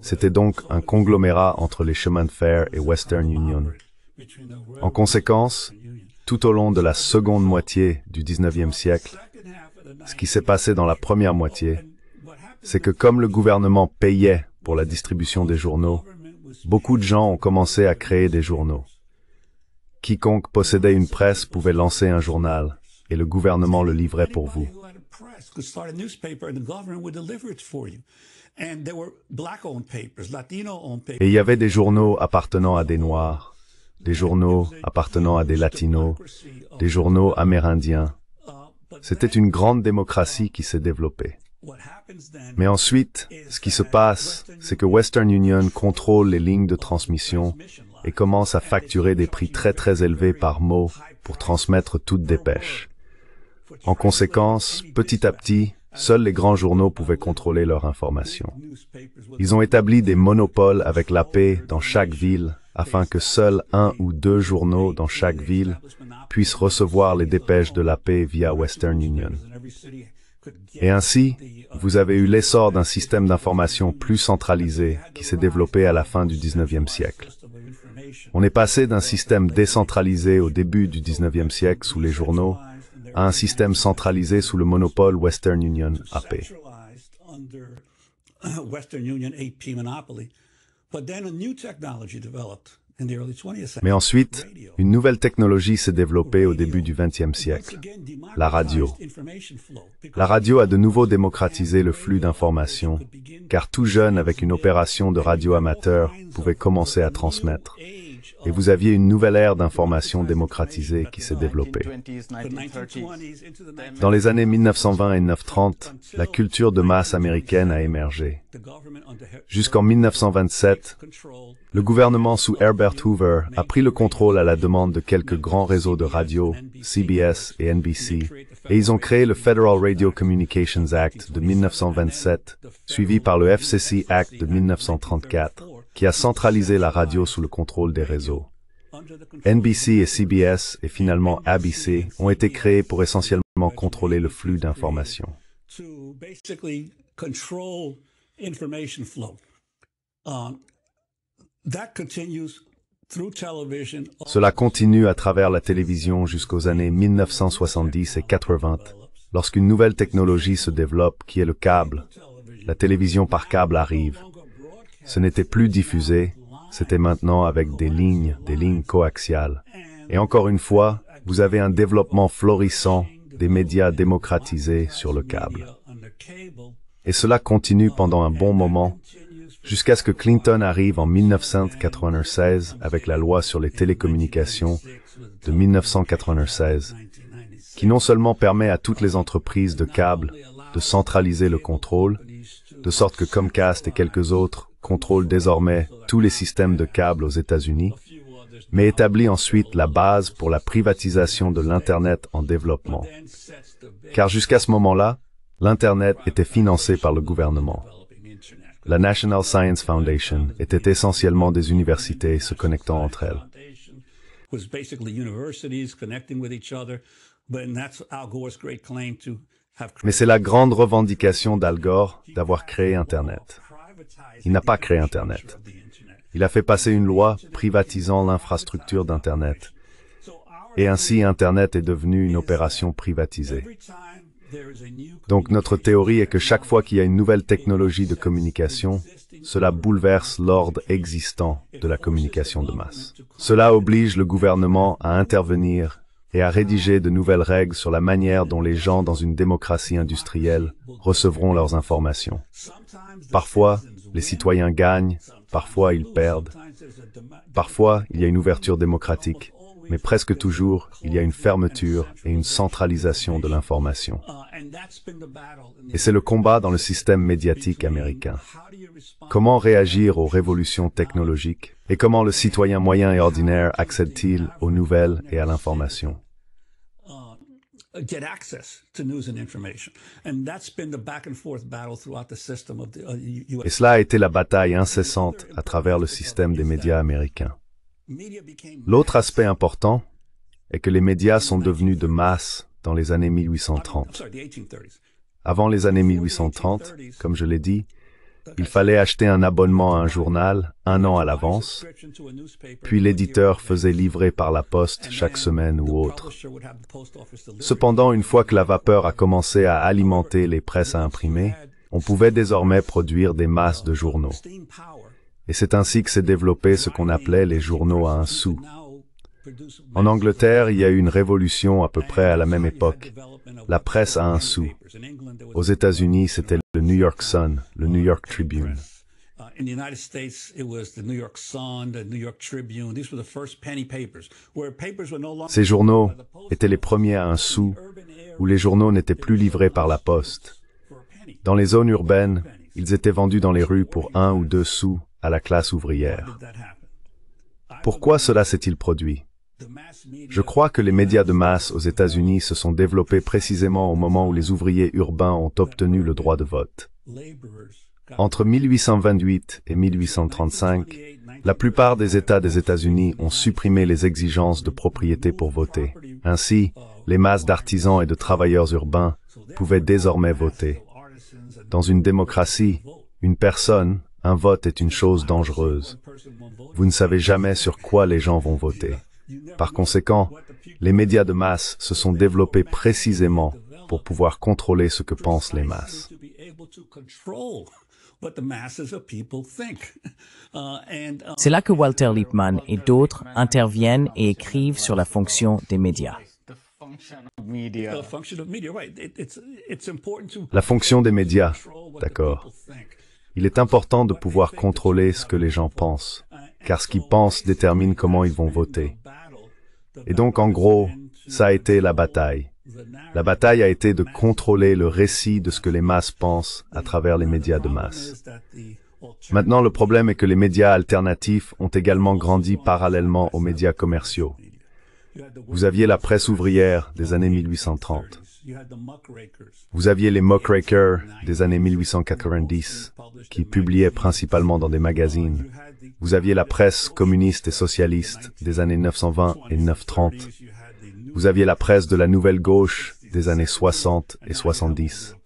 C'était donc un conglomérat entre les chemins de fer et Western Union. En conséquence, tout au long de la seconde moitié du 19e siècle, ce qui s'est passé dans la première moitié, c'est que comme le gouvernement payait pour la distribution des journaux, beaucoup de gens ont commencé à créer des journaux. Quiconque possédait une presse pouvait lancer un journal, et le gouvernement le livrait pour vous. Et il y avait des journaux appartenant à des Noirs, des journaux appartenant à des Latinos, des journaux amérindiens. C'était une grande démocratie qui s'est développée. Mais ensuite, ce qui se passe, c'est que Western Union contrôle les lignes de transmission et commence à facturer des prix très très élevés par mot pour transmettre toute dépêche. En conséquence, petit à petit, seuls les grands journaux pouvaient contrôler leur information. Ils ont établi des monopoles avec l'AP dans chaque ville afin que seuls un ou deux journaux dans chaque ville puissent recevoir les dépêches de l'AP via Western Union. Et ainsi, vous avez eu l'essor d'un système d'information plus centralisé qui s'est développé à la fin du 19e siècle. On est passé d'un système décentralisé au début du 19e siècle sous les journaux à un système centralisé sous le monopole Western Union AP. Western Union AP monopoly. But then a new technology developed in the early 20th century. Mais ensuite, une nouvelle technologie s'est développée au début du XXe siècle, la radio. La radio a de nouveau démocratisé le flux d'informations, car tout jeune avec une opération de radio amateur pouvait commencer à transmettre. Et vous aviez une nouvelle ère d'information démocratisée qui s'est développée. Dans les années 1920 et 1930, la culture de masse américaine a émergé. Jusqu'en 1927, le gouvernement sous Herbert Hoover a pris le contrôle à la demande de quelques grands réseaux de radio, CBS et NBC, et ils ont créé le Federal Radio Communications Act de 1927, suivi par le FCC Act de 1934, qui a centralisé la radio sous le contrôle des réseaux. NBC et CBS, et finalement ABC, ont été créés pour essentiellement contrôler le flux d'informations. Cela continue à travers la télévision jusqu'aux années 1970 et 80, lorsqu'une nouvelle technologie se développe qui est le câble. La télévision par câble arrive. Ce n'était plus diffusé, c'était maintenant avec des lignes coaxiales. Et encore une fois, vous avez un développement florissant des médias démocratisés sur le câble. Et cela continue pendant un bon moment, jusqu'à ce que Clinton arrive en 1996 avec la loi sur les télécommunications de 1996, qui non seulement permet à toutes les entreprises de câble de centraliser le contrôle, de sorte que Comcast et quelques autres contrôlent désormais tous les systèmes de câble aux États-Unis, mais établit ensuite la base pour la privatisation de l'Internet en développement. Car jusqu'à ce moment-là, l'Internet était financé par le gouvernement. La National Science Foundation était essentiellement des universités se connectant entre elles. Mais c'est la grande revendication d'Al Gore d'avoir créé Internet. Il n'a pas créé Internet. Il a fait passer une loi privatisant l'infrastructure d'Internet. Et ainsi, Internet est devenu une opération privatisée. Donc notre théorie est que chaque fois qu'il y a une nouvelle technologie de communication, cela bouleverse l'ordre existant de la communication de masse. Cela oblige le gouvernement à intervenir et à rédiger de nouvelles règles sur la manière dont les gens dans une démocratie industrielle recevront leurs informations. Parfois, les citoyens gagnent, parfois ils perdent. Parfois, il y a une ouverture démocratique, mais presque toujours, il y a une fermeture et une centralisation de l'information. Et c'est le combat dans le système médiatique américain. Comment réagir aux révolutions technologiques et comment le citoyen moyen et ordinaire accède-t-il aux nouvelles et à l'information? Et cela a été la bataille incessante à travers le système des médias américains. L'autre aspect important est que les médias sont devenus de masse dans les années 1830. Avant les années 1830, comme je l'ai dit, il fallait acheter un abonnement à un journal 1 an à l'avance, puis l'éditeur faisait livrer par la poste chaque semaine ou autre. Cependant, une fois que la vapeur a commencé à alimenter les presses à imprimer, on pouvait désormais produire des masses de journaux. Et c'est ainsi que s'est développé ce qu'on appelait les journaux à 1 sou. En Angleterre, il y a eu une révolution à peu près à la même époque, la presse à 1 sou. Aux États-Unis, c'était le New York Sun, le New York Tribune. Ces journaux étaient les premiers à 1 sou, où les journaux n'étaient plus livrés par la poste. Dans les zones urbaines, ils étaient vendus dans les rues pour 1 ou 2 sous à la classe ouvrière. Pourquoi cela s'est-il produit? Je crois que les médias de masse aux États-Unis se sont développés précisément au moment où les ouvriers urbains ont obtenu le droit de vote. Entre 1828 et 1835, la plupart des États des États-Unis ont supprimé les exigences de propriété pour voter. Ainsi, les masses d'artisans et de travailleurs urbains pouvaient désormais voter. Dans une démocratie, une personne, un vote est une chose dangereuse. Vous ne savez jamais sur quoi les gens vont voter. Par conséquent, les médias de masse se sont développés précisément pour pouvoir contrôler ce que pensent les masses. but the masses of people think. C'est là que Walter Lippmann et d'autres interviennent et écrivent sur la fonction des médias. The function of media. The function of media, right? It's important to La fonction des médias, control what the d'accord. people think. Il est important de pouvoir contrôler ce que les gens pensent, car ce qu'ils pensent détermine comment ils vont voter. Et donc, en gros, ça a été la bataille. La bataille a été de contrôler le récit de ce que les masses pensent à travers les médias de masse. Maintenant, le problème est que les médias alternatifs ont également grandi parallèlement aux médias commerciaux. Vous aviez la presse ouvrière des années 1830. Vous aviez les muckrakers des années 1890, qui publiaient principalement dans des magazines. Vous aviez la presse communiste et socialiste des années 920 et 930. Vous aviez la presse de la nouvelle gauche des années 60 et 70.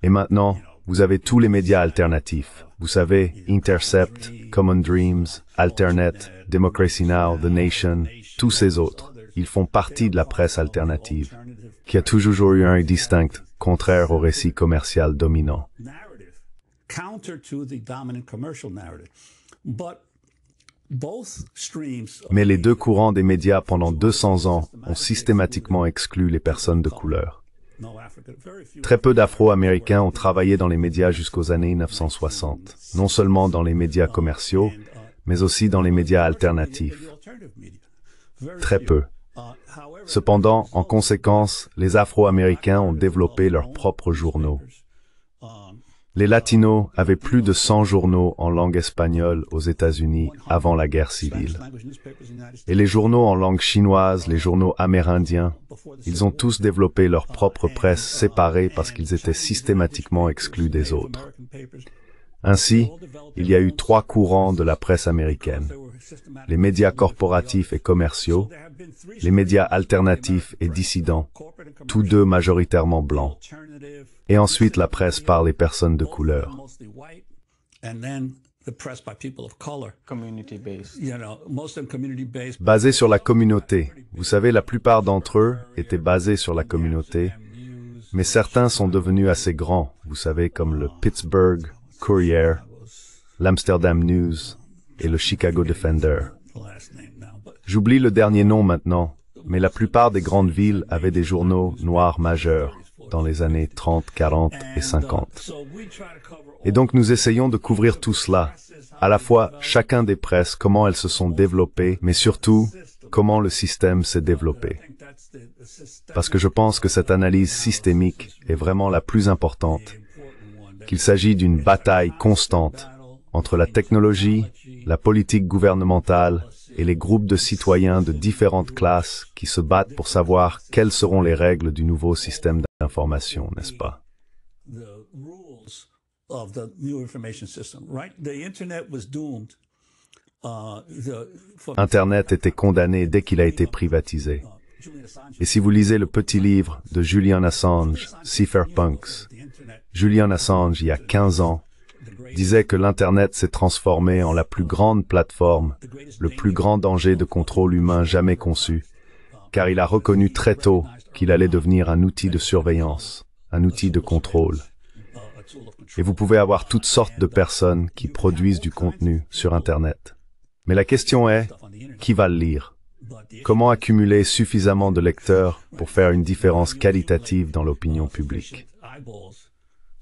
Et maintenant, vous avez tous les médias alternatifs. Vous savez, Intercept, Common Dreams, Alternet, Democracy Now!, The Nation, tous ces autres. Ils font partie de la presse alternative, qui a toujours eu un œil distinct, contraire au récit commercial dominant. Counter to the dominant commercial narrative. But both streams of Mais les deux courants des médias pendant 200 ans ont systématiquement exclu les personnes de couleur. no African, very few Très peu d'Afro-Américains ont travaillé dans les médias jusqu'aux années 1960, non seulement dans les médias commerciaux, mais aussi dans les médias alternatifs. alternative media. Very Très few. peu. However, Cependant, en conséquence, les Afro-Américains ont développé leurs propres journaux. Les Latinos avaient plus de 100 journaux en langue espagnole aux États-Unis avant la guerre civile. language newspapers in the United States Et les journaux en langue chinoise, les journaux amérindiens, ils ont tous développé leur propre presse séparée parce qu'ils étaient systématiquement exclus des autres. American papers, Ainsi, il y a eu 3 courants de la presse américaine: they were systematic. les médias corporatifs et commerciaux, There have been three les médias alternatifs et dissidents, corporate and tous deux majoritairement blancs, alternative, et ensuite la presse par les personnes de couleur. mostly white, and then the press by people of color. Community based. You know, most of them community based. Basés sur la communauté. Vous savez, la plupart d'entre eux étaient basés sur la communauté, mais certains sont devenus assez grands, vous savez, comme le Pittsburgh Courier, l'Amsterdam News et le Chicago Defender. The last name now, but J'oublie le dernier nom maintenant, mais la plupart des grandes villes avaient des journaux noirs majeurs dans les années 30, 40 et 50. so we try to cover all Et donc nous essayons de couvrir tout cela, à la fois chacun des presses, comment elles se sont développées, mais surtout comment le système s'est développé. that's the system Parce que je pense que cette analyse systémique est vraiment la plus importante, important one. qu'il s'agit d'une bataille constante entre la technologie, la politique gouvernementale et les groupes de citoyens de différentes classes qui se battent pour savoir quelles seront les règles du nouveau système d'information, n'est-ce pas? The rules of the new information system, right? The internet was doomed. Internet était condamné dès qu'il a été privatisé. Julian Assange, Et si vous lisez le petit livre de Julian Assange, Cypherpunks, the internet, Julian Assange, il y a 15 ans, disait que l'Internet s'est transformé en la plus grande plateforme, le plus grand danger de contrôle humain jamais conçu, car il a reconnu très tôt qu'il allait devenir un outil de surveillance, un outil de contrôle. a tool of control. Et vous pouvez avoir toutes sortes de personnes qui produisent du contenu sur Internet. Mais la question est, On the internet, qui va le lire? but the Comment accumuler suffisamment de lecteurs pour faire une différence qualitative dans l'opinion publique? eyeballs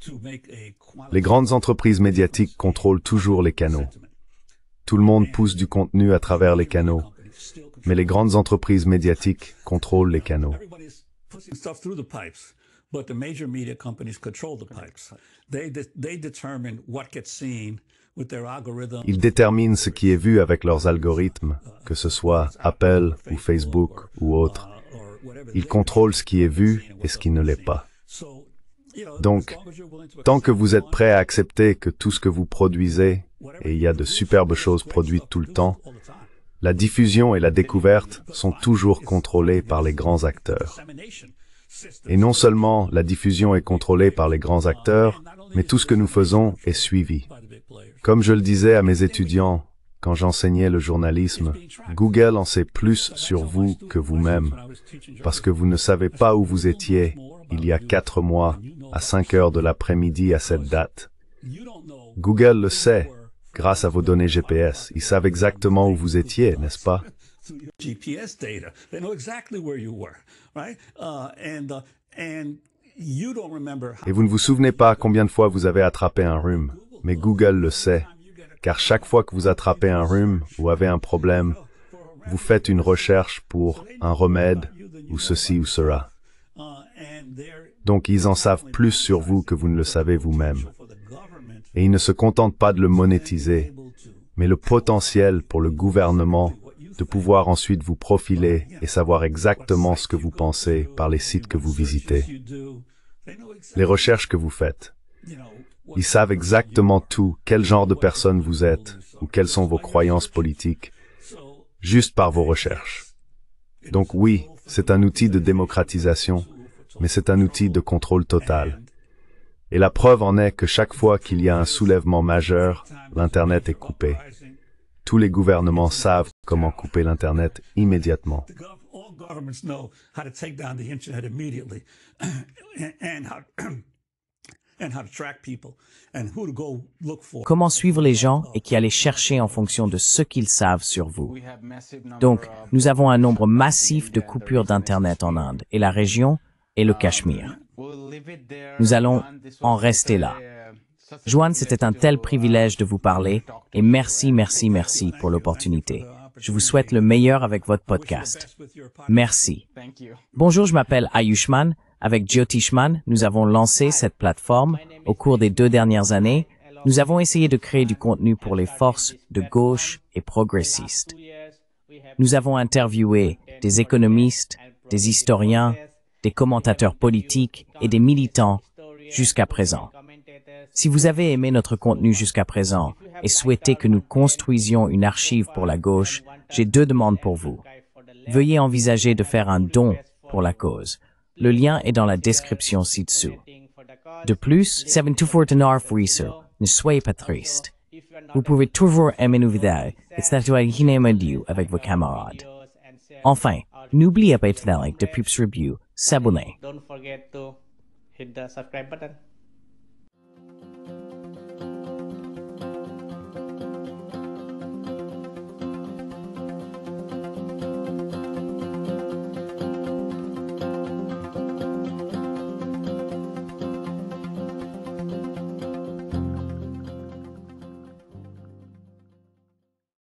to make a Les grandes entreprises médiatiques contrôlent toujours les canaux. Tout le monde pousse du contenu à travers les canaux, mais les grandes entreprises médiatiques contrôlent les canaux. Everybody's pushing stuff through the pipes, but the major media companies control the pipes. They determine what gets seen with their algorithm. Ils déterminent ce qui est vu avec leurs algorithmes, que ce soit Apple ou Facebook ou autre. Or whatever. Ils contrôlent ce qui est vu et ce qui ne l'est pas. So, you know, Donc, as long as you're willing to tant que vous êtes prêt à accepter que tout ce que vous produisez, et il y a de superbes choses produites tout le temps, all the time. la diffusion et la découverte sont toujours contrôlées par les grands acteurs. Dissemination system. Et non seulement la diffusion est contrôlée par les grands acteurs, mais tout ce que nous faisons est suivi. By the big players. Comme je le disais à mes étudiants quand j'enseignais le journalisme, Google en sait plus sur vous que vous-même, parce que vous ne savez pas où vous étiez il y a 4 mois, à 5 heures de l'après-midi à cette date, Google le sait, grâce à vos données GPS. Ils savent exactement où vous étiez, n'est-ce pas? GPS data. They know exactly where you were, right? And you don't remember Et vous ne vous souvenez pas combien de fois vous avez attrapé un rhume, mais Google le sait, car chaque fois que vous attrapez un rhume ou avez un problème, vous faites une recherche pour un remède ou ceci ou cela. Donc ils en savent plus sur vous que vous ne le savez vous-même. Et ils ne se contentent pas de le monétiser, mais le potentiel pour le gouvernement de pouvoir ensuite vous profiler et savoir exactement ce que vous pensez par les sites que vous visitez, les recherches que vous faites. Ils savent exactement tout, quel genre de personne vous êtes ou quelles sont vos croyances politiques, juste par vos recherches. Donc oui, c'est un outil de démocratisation, mais c'est un outil de contrôle total. Et la preuve en est que chaque fois qu'il y a un soulèvement majeur, l'Internet est coupé. Tous les gouvernements savent comment couper l'Internet immédiatement. all governments know how to take down the internet immediately and how to track people and who to go look for. Comment suivre les gens et qui aller chercher en fonction de ce qu'ils savent sur vous. Donc, nous avons un nombre massif de coupures d'Internet en Inde et la région est le Cachemire. Nous allons en rester là. Joanne, c'était un tel privilège de vous parler et merci pour l'opportunité. Je vous souhaite le meilleur avec votre podcast. Merci. Bonjour, je m'appelle Ayushman. Avec Jyotishman, nous avons lancé cette plateforme au cours des 2 dernières années. Nous avons essayé de créer du contenu pour les forces de gauche et progressistes. Nous avons interviewé des économistes, des historiens, des commentateurs politiques et des militants jusqu'à présent. Si vous avez aimé notre contenu jusqu'à présent et souhaitez que nous construisions une archive pour la gauche, j'ai 2 demandes pour vous. Veuillez envisager de faire un don pour la cause. Le lien est dans la description ci-dessous. De plus, 724 Tenarf Research, ne soyez pas triste. Vous pouvez toujours aimer nos vidéos et statuer avec vos camarades. Enfin, n'oubliez pas de like, de subscribe, s'abonner. Don't forget to hit the subscribe button.